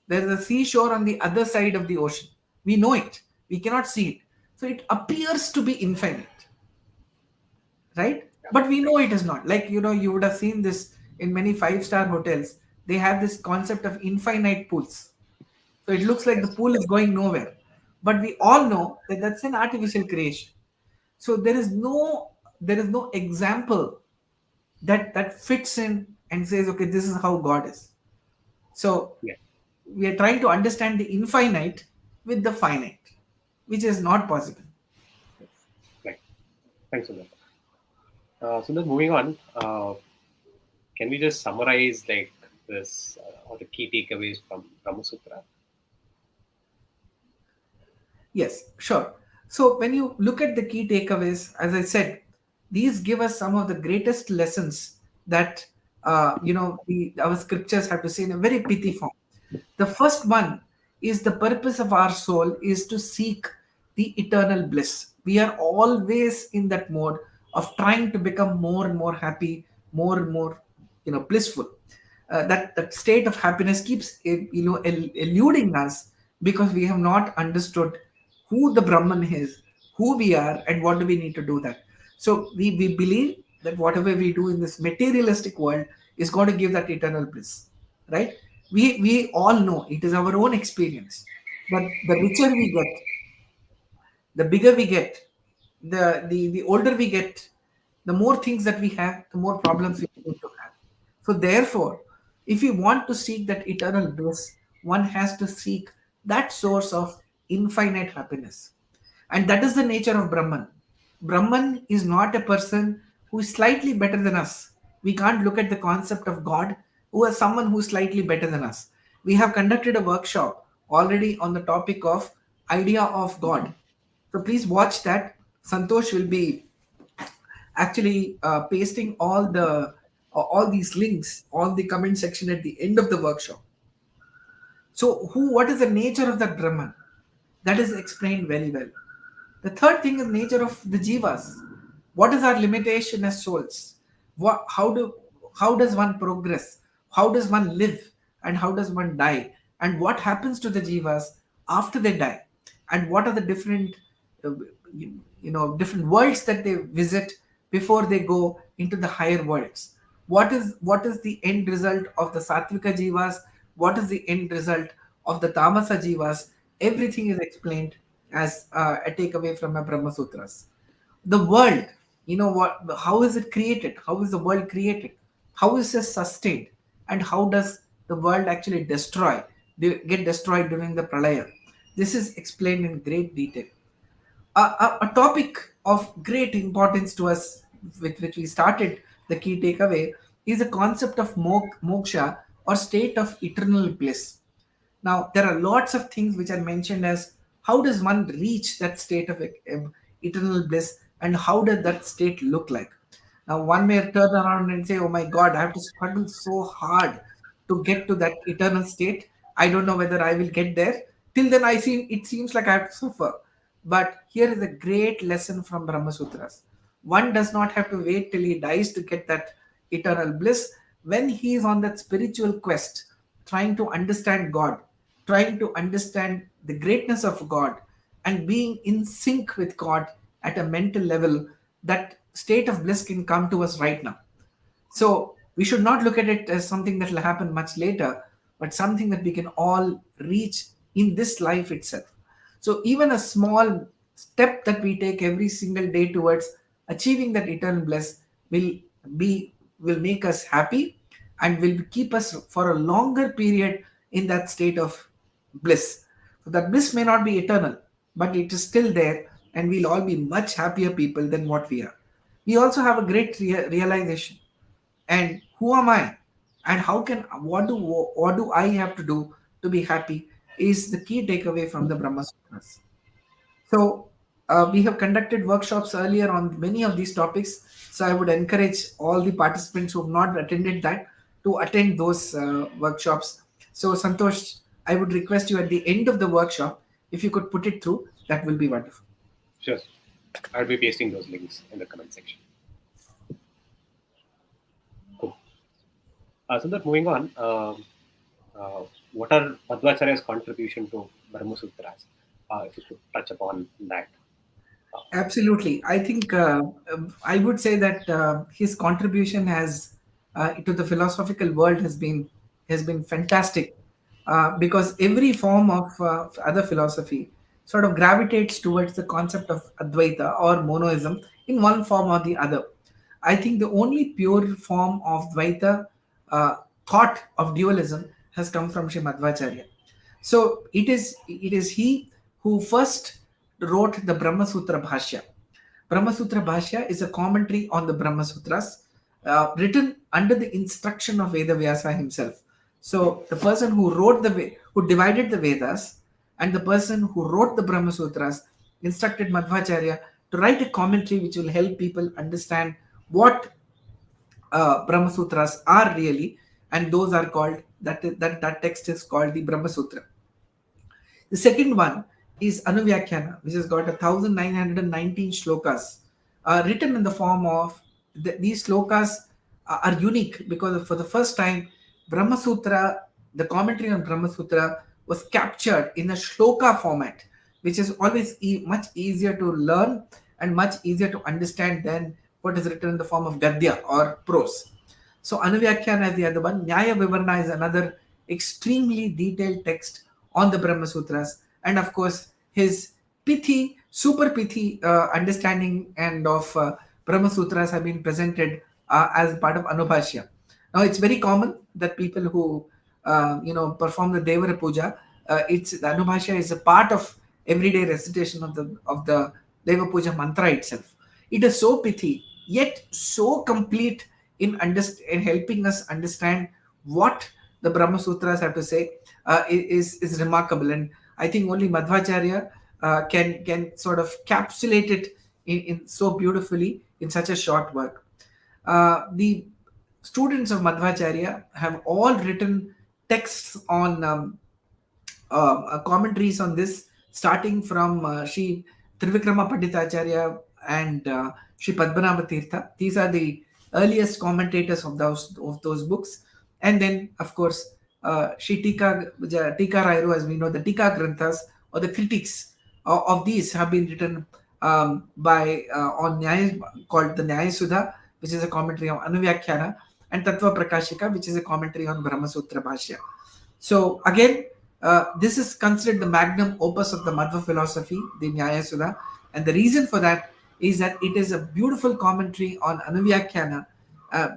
there is a seashore on the other side of the ocean. We know it. We cannot see it. So it appears to be infinite, right? Yeah. But we Right. know it is not. Like, you would have seen this in many five-star hotels. They have this concept of infinite pools. So it looks like the Yes. pool is going nowhere. But we all know that that's an artificial creation. So there is no example that fits in and says, okay, this is how God is. So Yeah. we are trying to understand the infinite with the finite, which is not possible. Yes. Right. Thanks for that. So then moving on, can we just summarize like this or the key takeaways from Brahmasutra? Yes, sure. So when you look at the key takeaways, as I said, these give us some of the greatest lessons that our scriptures have to say in a very pithy form. The first one is the purpose of our soul is to seek the eternal bliss. We are always in that mode of trying to become more and more happy, more and more blissful. That state of happiness keeps eluding us because we have not understood who the Brahman is, who we are, and what do we need to do that. So we believe that whatever we do in this materialistic world is going to give that eternal bliss, right? We all know it is our own experience that the richer we get, the bigger we get, the older we get, the more things that we have, the more problems we need to have. So therefore, if you want to seek that eternal bliss, one has to seek that source of infinite happiness. And that is the nature of Brahman. Brahman is not a person who is slightly better than us. We can't look at the concept of God who is someone who is slightly better than us. We have conducted a workshop already on the topic of idea of God. So please watch that. Santosh will be actually pasting all these links on the comment section at the end of the workshop. So what is the nature of that Brahman? That is explained very well. The third thing is nature of the jivas. What is our limitation as souls? What, how does one progress? How does one live? And how does one die? And what happens to the jivas after they die? And what are the different uh, different worlds that they visit before they go into the higher worlds? What is the end result of the sattvika jivas? What is the end result of the tamasa jivas? Everything is explained as a takeaway from a Brahma Sutras. The world, how is it created? How is the world created? How is it sustained? And how does the world actually get destroyed during the pralaya? This is explained in great detail. A topic of great importance to us, with which we started the key takeaway, is the concept of moksha or state of eternal bliss. Now, there are lots of things which are mentioned as how does one reach that state of eternal bliss and how does that state look like? Now, one may turn around and say, oh my God, I have to struggle so hard to get to that eternal state. I don't know whether I will get there. Till then, it seems like I have to suffer. But here is a great lesson from Brahmasutras. One does not have to wait till he dies to get that eternal bliss. When he is on that spiritual quest, trying to understand God, trying to understand the greatness of God, and being in sync with God at a mental level, that state of bliss can come to us right now. So we should not look at it as something that will happen much later, but something that we can all reach in this life itself. So even a small step that we take every single day towards achieving that eternal bliss will will make us happy and will keep us for a longer period in that state of bliss. So that bliss may not be eternal, but it is still there, and we'll all be much happier people than what we are. We also have a great realization, and who am I, and what do I have to do to be happy, is the key takeaway from the Brahma Sutras. So we have conducted workshops earlier on many of these topics. So I would encourage all the participants who have not attended that to attend those workshops. So Santosh, I would request you at the end of the workshop, if you could put it through, that will be wonderful. Sure. I'll be pasting those links in the comment section. Cool. So that moving on, uh, what are Madhvacharya's contribution to Brahmasutras? If you could touch upon that. Uh, Absolutely. I think I would say that his contribution has to the philosophical world has been fantastic, because every form of other philosophy sort of gravitates towards the concept of Advaita or monoism in one form or the other. I think the only pure form of Dvaita uh, thought of dualism has come from Sri Madhvacharya. So it is he who first wrote the Brahma Sutra Bhashya. Brahma Sutra Bhashya is a commentary on the Brahma Sutras, written under the instruction of Veda Vyasa himself. So the person who divided the Vedas and the person who wrote the Brahma Sutras instructed Madhvacharya to write a commentary which will help people understand what Brahma Sutras are really, and those are called that text is called the Brahma Sutra. The second one is Anuvyakhana, which has got 1919 shlokas, written in the form of these shlokas are unique because for the first time, Brahma Sutra, the commentary on Brahma Sutra, was captured in a shloka format, which is always much easier to learn and much easier to understand than what is written in the form of Gadya or prose. So Anuvyakhyan is the other one. Nyaya Vivarna is another extremely detailed text on the Brahma Sutras, and of course his pithy, super pithy understanding and of Brahma Sutras have been presented as part of Anubhashya. Now it's very common that people who perform the Devara Puja, it's the Anubhashya is a part of everyday recitation of the Deva Puja mantra itself. It is so pithy, yet so complete in helping us understand what the Brahma Sutras have to say, is remarkable, and I think only Madhvacharya can sort of capsulate it in so beautifully in such a short work. The students of Madhvacharya have all written texts on commentaries on this, starting from Sri Trivikrama Panditacharya and Sri Padmanabha Tirtha. These are the earliest commentators of those books. And then, of course, Sri Tika Rairu, as we know, the Tika Granthas or the critics of these have been written by on Nyaya, called the Nyaya Sudha, which is a commentary on Anuvyakhyana, and Tattva Prakashika, which is a commentary on Brahma Sutra Bhashya. So again, this is considered the magnum opus of the Madhva philosophy, the Nyaya Sudha, and the reason for that is that it is a beautiful commentary on Anuvyakhana,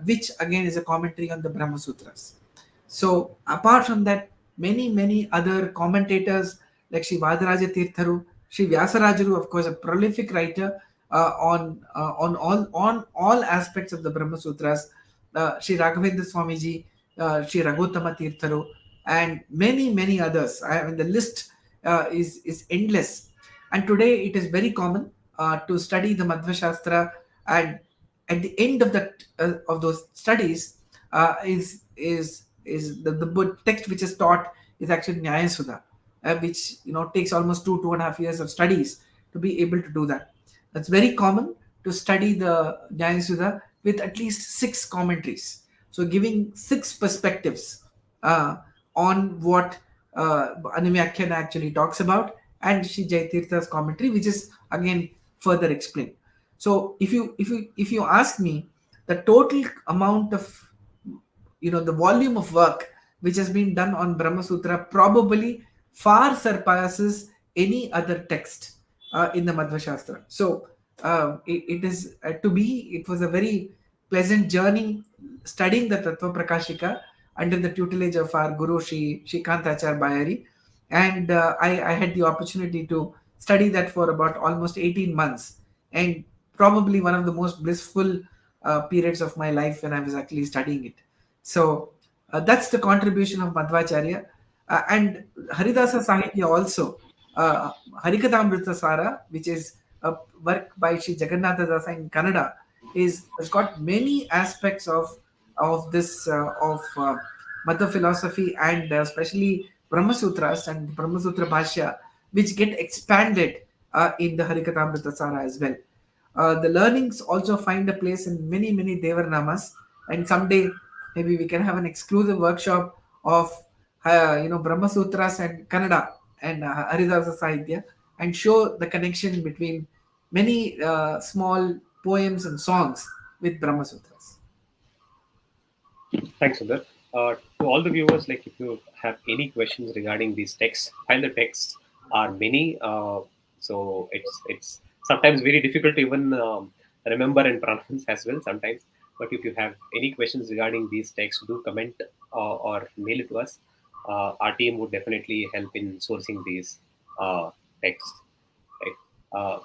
which again is a commentary on the Brahma Sutras. So apart from that, many other commentators like Sri Vadaraja Tirtharu, Sri Vyasarajaru, of course, a prolific writer on all aspects of the Brahma Sutras, Sri Raghavendra Swamiji, Sri Raghutama Tirtharu, and many others. I mean, the list is endless. And today it is very common to study the Madhva Shastra, and at the end of those studies is the text which is taught is actually Nyaya Sudha, which takes almost 2.5 years of studies to be able to do that. That's very common to study the Nyaya Sudha with at least 6 commentaries, so giving 6 perspectives uh, on what Anumyakhyan actually talks about, and Sri Jaitirtha's commentary, which is again further explained. So if you ask me, the total amount of the volume of work which has been done on Brahma Sutra probably far surpasses any other text in the Madhva Shastra. So it is it was a very pleasant journey studying the Tattva Prakashika under the tutelage of our Guru Shri Kantachar Bayari, and I had the opportunity to study that for about almost 18 months, and probably one of the most blissful periods of my life when I was actually studying it. So that's the contribution of Madhvacharya. And Haridasa Sahitya also, Harikatamrita Sara, which is a work by Sri Jagannatha Dasa in Kannada, has got many aspects of this Madhva philosophy, and especially Brahma Sutras and Brahma Sutra Bhashya, which get expanded in the Harikatamrita Sara as well. The learnings also find a place in many Devarnamas, and someday maybe we can have an exclusive workshop of Brahma Sutras and Kannada and Haridasa Sahitya. and show the connection between many small poems and songs with Brahmasutras. Thanks, Sundar. To all the viewers, like if you have any questions regarding these texts, while the texts are many, so it's sometimes very difficult to even remember and pronounce as well sometimes. But if you have any questions regarding these texts, do comment or mail it to us. Our team would definitely help in sourcing these texts. Right.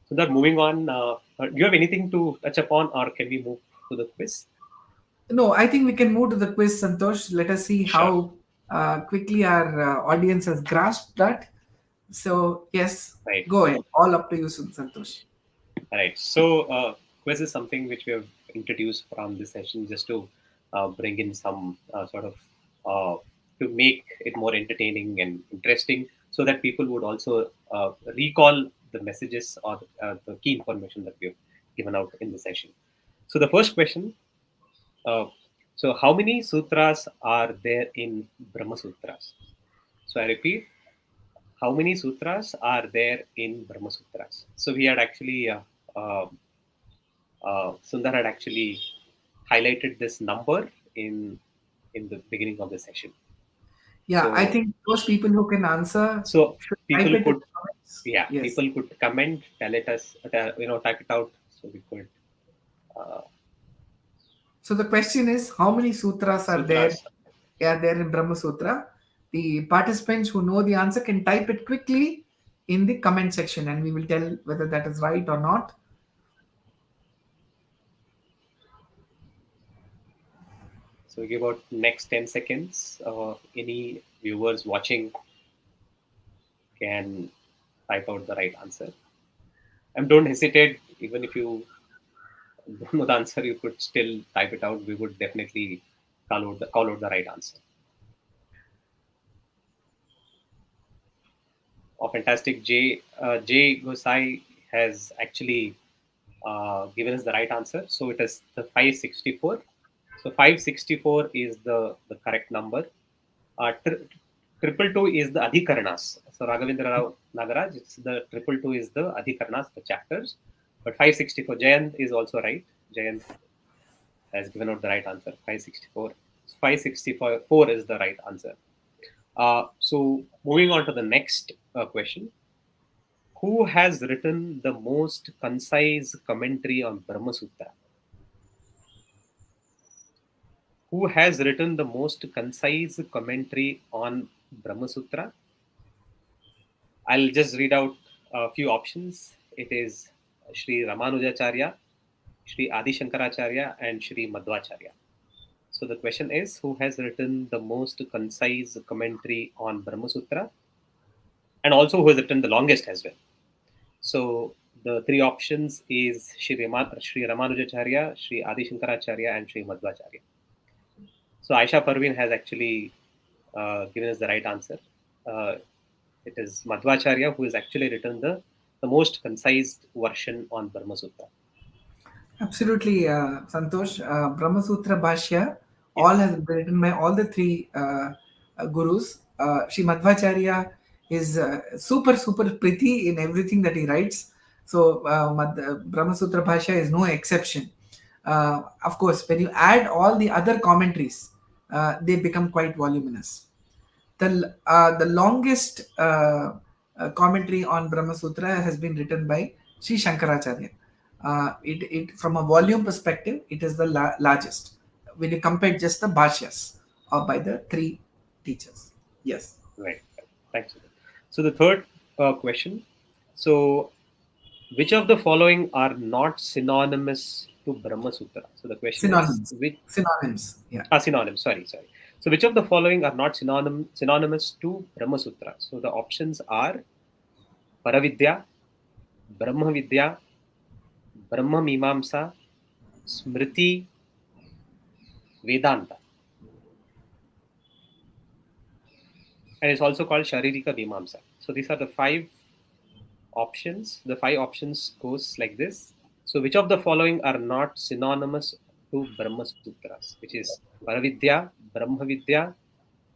So that moving on, do you have anything to touch upon, or can we move to the quiz? No, I think we can move to the quiz, Santosh. Let us see Sure. how quickly our audience has grasped that. So, yes, Right. go ahead. All up to you, Santosh. All right. So, quiz is something which we have introduced from this session just to bring in some sort of to make it more entertaining and interesting, so that people would also recall the messages or the key information that we have given out in the session. So, the first question. Uh, so, how many sutras are there in Brahmasutras? So, I repeat, how many sutras are there in Brahmasutras? So, we had actually Sundar had actually highlighted this number in the beginning of the session. Yeah, I So think those people who can answer so should type people it in could the comments. yeah Yes. people could comment, tell it us, type it out so we could uh, So the question is, how many sutras sutras. are there in Brahma Sutra? The participants who know the answer can type it quickly in the comment section, and we will tell whether that is right or not. So we give out next 10 seconds. Any viewers watching can type out the right answer, and don't hesitate. Even if you don't know the answer, you could still type it out. We would definitely call out the right answer. Oh, fantastic. J Gosai has actually given us the right answer. So it is the 564. So 564 is the correct number. Triple two is the Adhikaranas. So Raghavendra Rao Nagaraj, it's the triple two is the Adhikaranas, the chapters. But 564, Jayant is also right. Jayant has given out the right answer. 564. 564 is the right answer. So moving on to the next question. Who has written the most concise commentary on Brahma Sutra? Who has written the most concise commentary on Brahma Sutra? I'll just read out a few options. It is Sri Ramanujacharya, Sri Adi Shankaracharya, and Sri Madhvacharya. So the question is, who has written the most concise commentary on Brahma Sutra, and also who has written the longest as well? So the three options is Sri Ramanujacharya, Sri Adi Shankaracharya, and Sri Madhvacharya. So Aisha Parveen has actually given us the right answer. Uh, it is Madhvacharya who has actually written the most concise version on Brahma Sutra. Absolutely, Santosh. Brahma Sutra Bhashya, all Yes. has been written by all the three gurus. Sri Madhvacharya is super pretty in everything that he writes. So Brahma Sutra Bhashya is no exception. Of course, when you add all the other commentaries, they become quite voluminous. The longest commentary on Brahma Sutra has been written by Sri Shankaracharya. It from a volume perspective, it is the largest when you compare just the bhashyas by the three teachers. Yes, Right. Thanks. So the third question. So which of the following are not synonymous to Brahma Sutra? So the question is synonyms, which synonyms. Yeah. synonyms. Sorry. So which of the following are not synonymous to Brahma Sutra? So the options are Paravidya, Brahmavidya, Brahma Mimamsa, Smriti, Vedanta. And it's also called Sharirika Mimamsa. So these are the five options. The five options goes like this. So which of the following are not synonymous to Brahma Sutras? Which is Paravidya, Brahmavidya,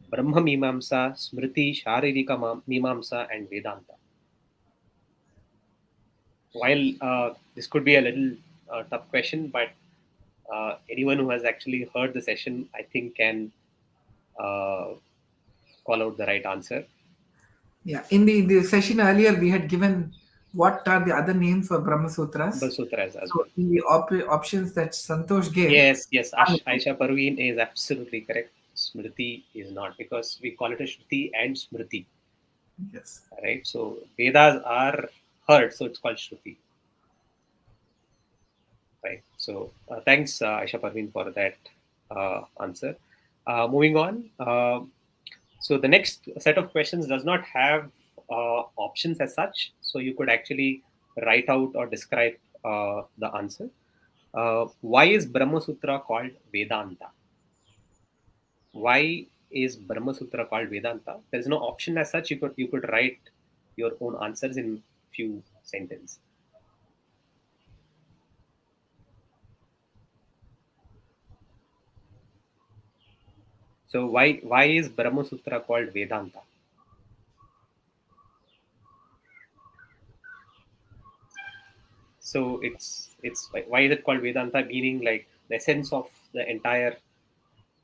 Brahma Mimamsa, Smriti, Sharirika Mimamsa, and Vedanta. while this could be a little tough question, but anyone who has actually heard the session, I think, can uh, call out the right answer. Yeah, in the session earlier, we had given what are the other names for Brahmasutras. Brahmasutras as So well. in the options that Santosh gave, Yes, yes. one is Aisha Parveen is absolutely correct. Smriti is not, because we call it a Shruti and Smriti, yes. right? So Vedas are heard, so it's called Shruti, right? So thanks, Aisha Parveen, for that answer. Moving on. So the next set of questions does not have options as such, so you could actually write out or describe the answer. Why is Brahma Sutra called Vedanta? Why is Brahma Sutra called Vedanta? There is no option as such. You could write your own answers in few sentences. So why is Brahma Sutra called Vedanta? So it's like, why is it called Vedanta? Meaning like the essence of the entire.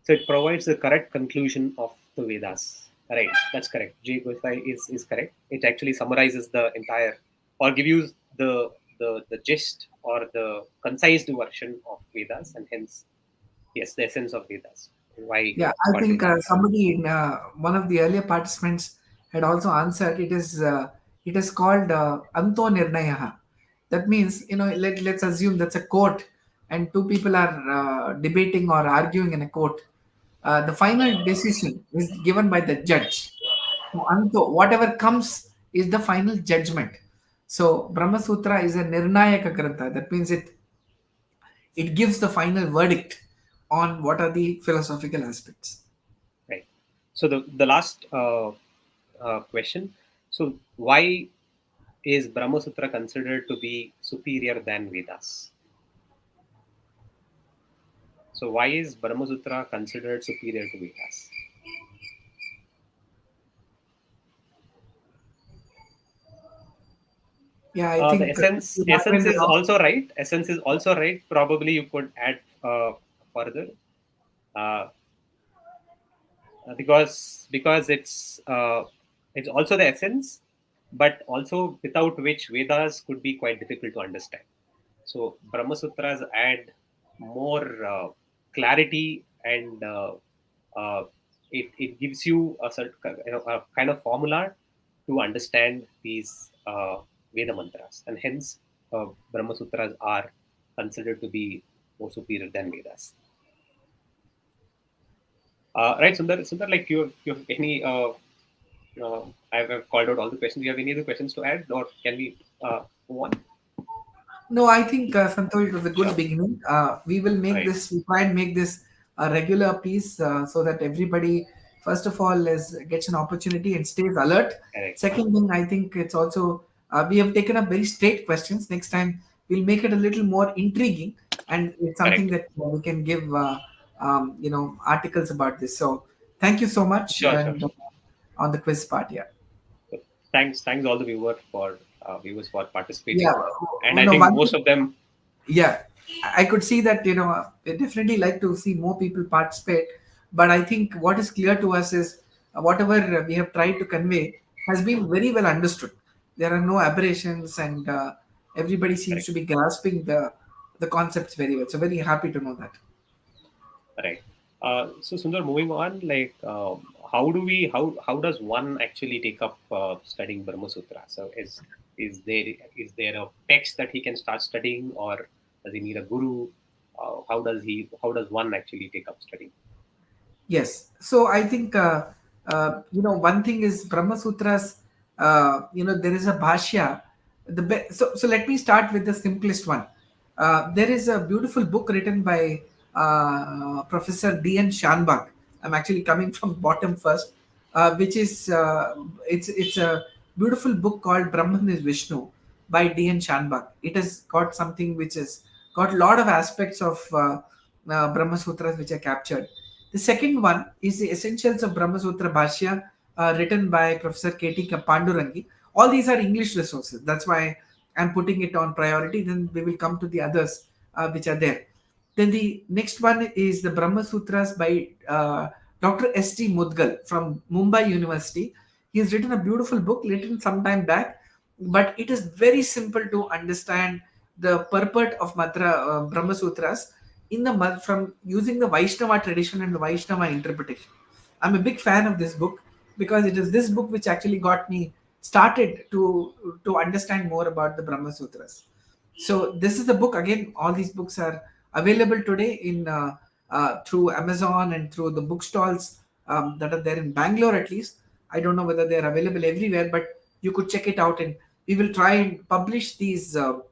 So it provides the correct conclusion of the Vedas. Right, that's correct. J. Gosai is correct. It actually summarizes the entire, or give you the gist or the concise version of Vedas, and hence, yes, the essence of Vedas. Why Yeah, it's I called think Vedanta. somebody in one of the earlier participants had also answered. It is called Anto Nirnayaha. That means, let's assume that's a court, and two people are debating or arguing in a court. The final decision is given by the judge. So, Anto, whatever comes is the final judgment. So Brahma Sutra is a Nirnayaka Grantha. That means it gives the final verdict on what are the philosophical aspects. Right. So the last question. So why is Brahma Sutra considered to be superior than Vedas? So why is Brahma Sutra considered superior to Vedas? Yeah, I The think essence you have essence been is wrong. also right. Essence is also right. Probably you could add further, uh, because it's also the essence, but also without which Vedas could be quite difficult to understand. So Brahma Sutras add more clarity, and it gives you a certain, a kind of formula to understand these Veda mantras, and hence Brahma Sutras are considered to be more superior than Vedas. Right, Sundar, like you have any? I've called out all the questions. Do you have any other questions to add, or can we move on? No, I think Santosh, it was a good Sure. beginning. We will make Right. this. We try and make this a regular piece so that everybody, first of all, is gets an opportunity and stays alert. Correct. Second thing, I think it's also we have taken up very straight questions. Next time, we'll make it a little more intriguing, and it's something Correct. that we can give articles about this. So, thank you so much, Sure. Sure. and on the quiz part, yeah. So thanks all the viewers for Yeah, participating, and I think one most thing, of them. yeah, I could see that, I definitely like to see more people participate. But I think what is clear to us is whatever we have tried to convey has been very well understood. There are no aberrations, and everybody seems Correct. to be grasping the concepts very well. So, very happy to know that. Right. So Sundar, moving on, like how does one actually take up studying Brahma Sutra? So is there a text that he can start studying, or does he need a guru? How does one actually take up studying? Yes. So I think one thing is Brahma Sutras. There is a bhashya. So let me start with the simplest one. There is a beautiful book written by Professor D.N. Shanbag. I'm actually coming from bottom first, which is it's a beautiful book called Brahman is Vishnu by D.N. Shanbag. It has got something which has got a lot of aspects of Brahma Sutras which are captured. The second one is the Essentials of Brahma Sutra Bhashya, written by Professor K.T. Pandurangi. All these are English resources. That's why I'm putting it on priority, then we will come to the others which are there. Then the next one is the Brahmasutras by Dr. S.T. Mudgal from Mumbai University. He has written a beautiful book written some time back, but it is very simple to understand the purport of Brahmasutras from using the Vaishnava tradition and the Vaishnava interpretation. I'm a big fan of this book because it is this book which actually got me started to understand more about the Brahma Sutras. So this is the book. Again, all these books are available today in through Amazon and through the book stalls that are there in Bangalore at least. I don't know whether they are available everywhere, but you could check it out, and we will try and publish these the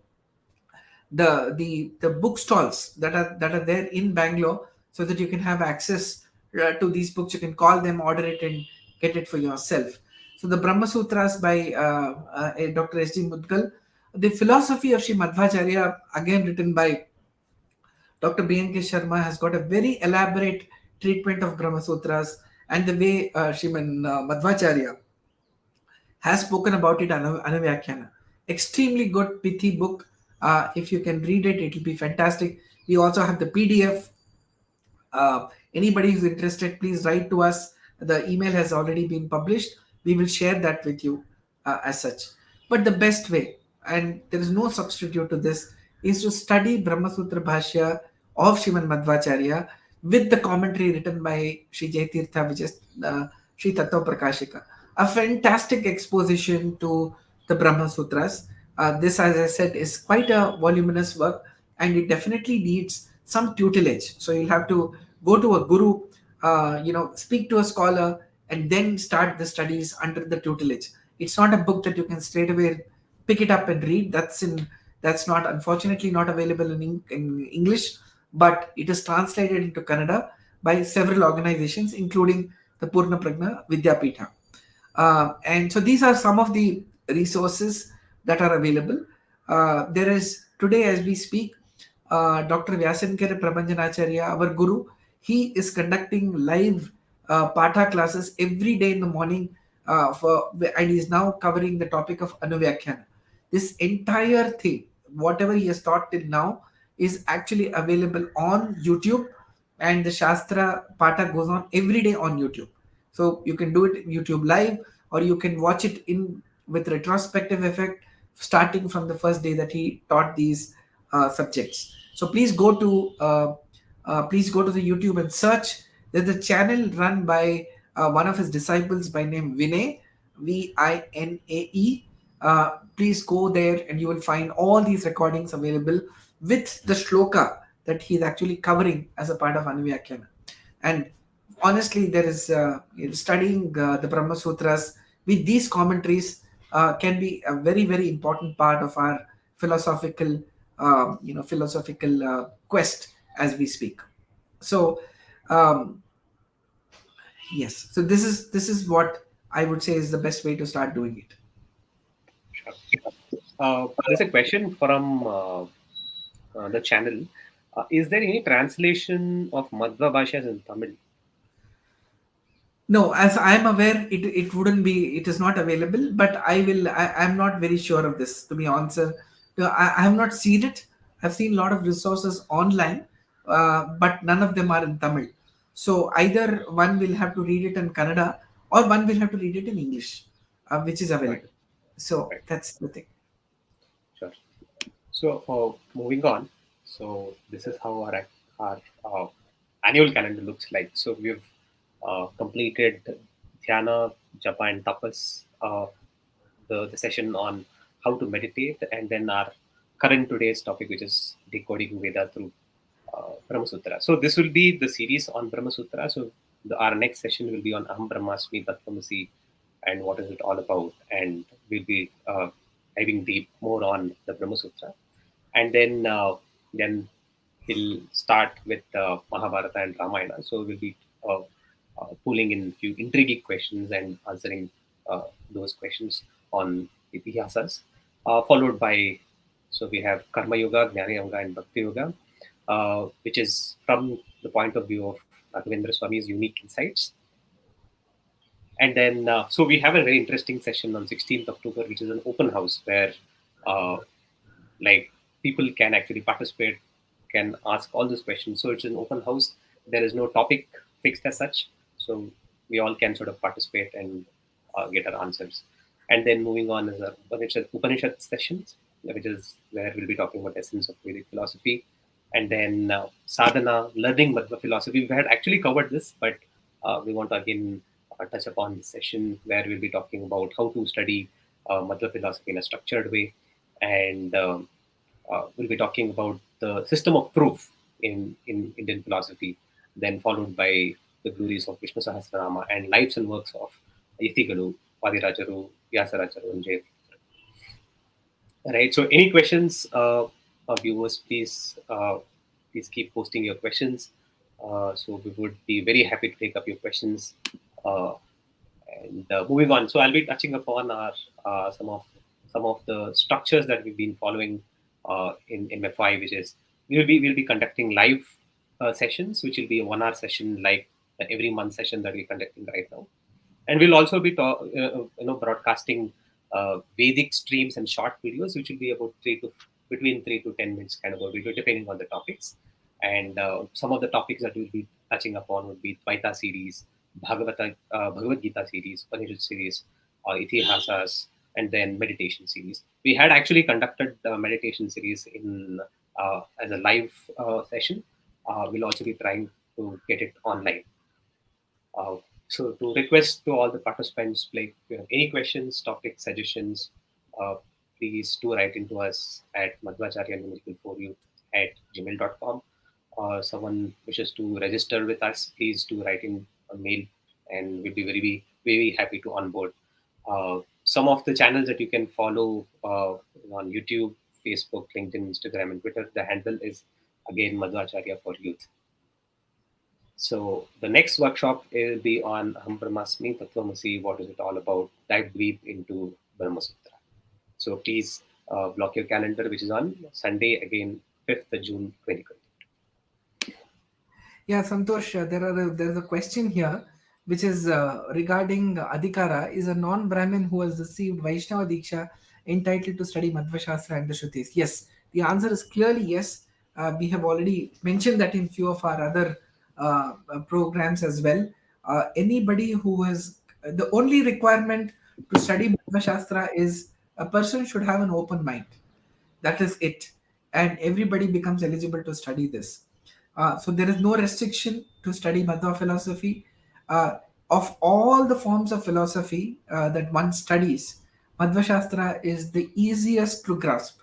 book stalls that are there in Bangalore, so that you can have access to these books. You can call them, order it, and get it for yourself. So the Brahma Sutras by Dr. S. D. Mudgal, the philosophy of Sri Madhvacharya, again written by Dr. B.N.K. Sharma, has got a very elaborate treatment of Brahma Sutras, and the way Sriman Madhvacharya has spoken about it Anuvyakhana. Extremely good pithy book. If you can read it, it will be fantastic. We also have the PDF. Anybody who's interested, please write to us. The email has already been published. We will share that with you as such. But the best way, and there is no substitute to this, is to study Brahmasutra Bhashya of Sriman Madhvacharya with the commentary written by Sri Jaitirtha, which is Sri Tattva Prakashika. A fantastic exposition to the Brahma Sutras. This, as I said, is quite a voluminous work, and it definitely needs some tutelage. So you'll have to go to a guru, speak to a scholar, and then start the studies under the tutelage. It's not a book that you can straight away pick it up and read. That's not, unfortunately, not available in English, but it is translated into Kannada by several organizations, including the Purna Pragna Vidyapitha. And so these are some of the resources that are available. There is today, as we speak, Dr. Vyasankara Prabhanjanacharya, our guru, he is conducting live Patha classes every day in the morning, and he is now covering the topic of Anuvyakhana. This entire thing, whatever he has taught till now, is actually available on YouTube, and the Shastra Patha goes on every day on YouTube. So you can do it YouTube live, or you can watch it in with retrospective effect, starting from the first day that he taught these subjects. So please go to the YouTube and search. There's a channel run by one of his disciples by name Vinay, Vinae. Please go there, and you will find all these recordings available with the shloka that he's actually covering as a part of Anuvyakhana. And honestly, there is studying the Brahma Sutras with these commentaries can be a very, very important part of our philosophical quest as we speak. So um, yes, so this is what I would say is the best way to start doing it. Sure. There's a question from the channel. Is there any translation of Madhva Bhashas in Tamil? No, as I'm aware, it wouldn't be. It is not available. But I'm not very sure of this, to be honest. I have not seen it. I've seen a lot of resources online, but none of them are in Tamil. So either one will have to read it in Kannada, or one will have to read it in English, which is Right, available. So right, that's the thing. sure. So moving on. So this is how our annual calendar looks like. So we've completed dhyana, japa, and tapas. The session on how to meditate, and then our current today's topic, which is decoding Veda through Brahmasutra. So this will be the series on Brahmasutra. So our next session will be on Aham Brahmasmi Tattvamasi and what is it all about, and we'll be diving deep more on the Brahmasutra, and then he'll start with Mahabharata and Ramayana. So we'll be pulling in a few intriguing questions and answering those questions on Itihasas, followed by, so we have Karma Yoga, Jnana Yoga, and Bhakti Yoga, which is from the point of view of Raghavendra Swami's unique insights. And then, so we have a very interesting session on 16th October, which is an open house where like people can actually participate, can ask all those questions. So it's an open house. There is no topic fixed as such. So we all can sort of participate and get our answers. And then moving on is a Upanishad sessions, which is where we'll be talking about essence of Vedic philosophy. And then sadhana, learning Madhva philosophy. We had actually covered this, but we want to again touch upon this session where we'll be talking about how to study Madhva philosophy in a structured way. And we'll be talking about the system of proof in Indian philosophy, then followed by the glories of Vishnu Sahasranama and lives and works of Yatigalu, Vadirajaru, Vyasarajaru, and Jay. Right. So, any questions, viewers? Please keep posting your questions. So we would be very happy to take up your questions. Uh, and moving on, so I'll be touching upon our some of the structures that we've been following in MFI, which is we'll be conducting live sessions, which will be a 1 hour session, like the every month session that we're conducting right now. And we'll also be broadcasting Vedic streams and short videos, which will be about between 3 to 10 minutes kind of a video, depending on the topics. And some of the topics that we'll be touching upon would be Dvaita series, Bhagavad Gita series, Upanishad series, Itihasas, and then meditation series. We had actually conducted the meditation series in as a live session. We'll also be trying to get it online. So to request to all the participants, like any questions, topics, suggestions, uh, please do write into us at madhvacharya numerical for you at gmail.com. Someone wishes to register with us, please do write in a mail, and we'll be very happy to onboard. Some of the channels that you can follow on YouTube, Facebook, LinkedIn, Instagram, and Twitter, the handle is again Madhvacharya for Youth. So the next workshop will be on Aham Brahmasmi Tattvamasi. What is it all about? Dive deep into Brahmasutra. So please block your calendar, which is on Sunday, again, 5th of June 2020. Yeah, Santosh, there's a question here which is regarding Adhikara. Is a non-Brahmin who has received Vaishnava Diksha entitled to study Madhva Shastra and the Shrutis? Yes, the answer is clearly yes. We have already mentioned that in few of our other programs as well. Anybody who has the only requirement to study Madhva Shastra is a person should have an open mind. That is it, and everybody becomes eligible to study this. So there is no restriction to study Madhva philosophy. Of all the forms of philosophy that one studies, Madhva Shastra is the easiest to grasp.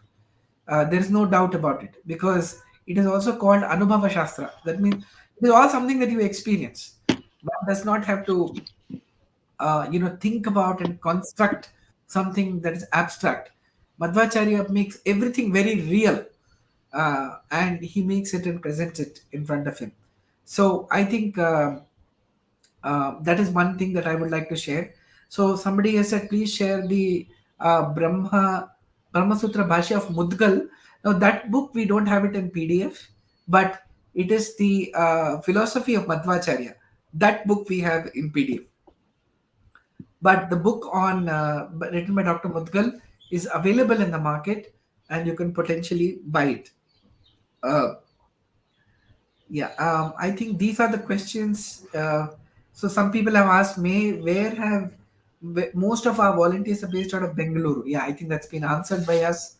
There is no doubt about it, because it is also called Anubhava Shastra. That means it is all something that you experience. One does not have to think about and construct something that is abstract. Madhvacharya makes everything very real, and he makes it and presents it in front of him. So I think that is one thing that I would like to share. So somebody has said, please share the Brahmasutra Bhashya of Mudgal. Now that book we don't have it in PDF, but it is the philosophy of Madhvacharya. That book we have in PDF. But the book on written by Dr. Mudgal is available in the market, and you can potentially buy it. Uh, yeah, I think these are the questions. So some people have asked me, most of our volunteers are based out of Bengaluru. Yeah, I think that's been answered by us.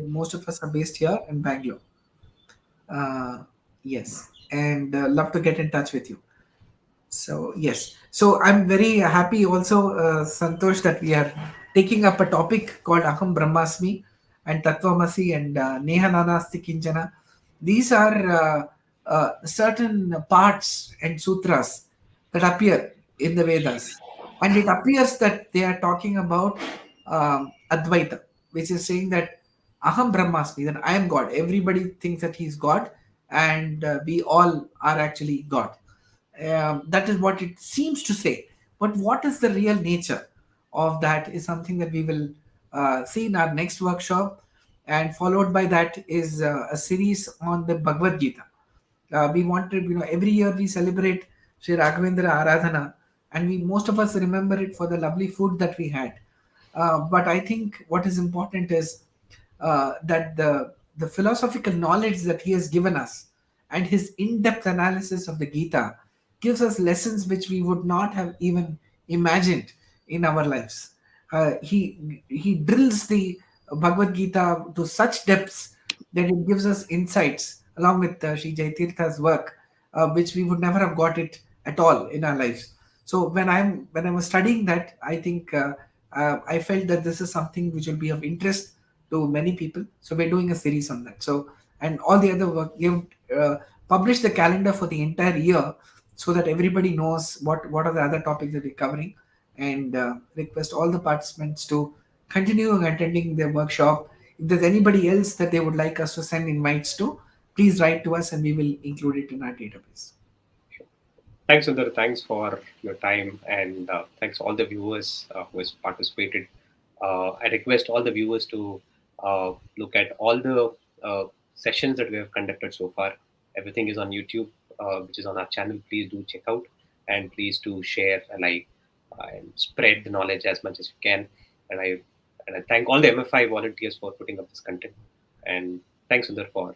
Most of us are based here in Bangalore. Uh, yes, and love to get in touch with you. So yes, so I'm very happy also, Santosh, that we are taking up a topic called Aham Brahmasmi and Tattvamasi and Neha Nanasti Kinjana. These are certain parts and sutras that appear in the Vedas, and it appears that they are talking about Advaita, which is saying that Aham Brahmasmi, that I am God. Everybody thinks that he's God, and we all are actually God. That is what it seems to say. But what is the real nature of that is something that we will see in our next workshop. And followed by that is a series on the Bhagavad Gita. We wanted, every year we celebrate Sri Raghavendra Aradhana, and most of us remember it for the lovely food that we had. But I think what is important is that the philosophical knowledge that he has given us and his in-depth analysis of the Gita gives us lessons which we would not have even imagined in our lives. He drills the Bhagavad Gita to such depths that it gives us insights along with Sri Jaitirtha's work, which we would never have got it at all in our lives. So when I was studying that, I think I felt that this is something which will be of interest to many people. So we're doing a series on that. So and all the other work we have published the calendar for the entire year so that everybody knows what are the other topics that we're covering, and request all the participants to continue attending the workshop. If there's anybody else that they would like us to send invites to, please write to us and we will include it in our database. Thanks, Sundar. Thanks for your time, and thanks to all the viewers who has participated. I request all the viewers to look at all the sessions that we have conducted so far. Everything is on YouTube, which is on our channel. Please do check out, and please do share and like and spread the knowledge as much as you can. And I thank all the MFI volunteers for putting up this content, and thanks, Sundar, for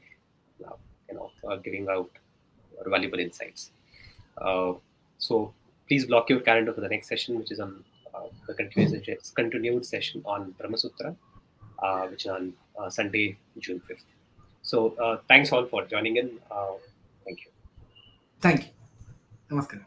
giving out your valuable insights. Uh, so please block your calendar for the next session, which is on the continued session on Brahmasutra, which is on Sunday, June 5th. So thanks all for joining in. Thank you. Thank you. Namaskar.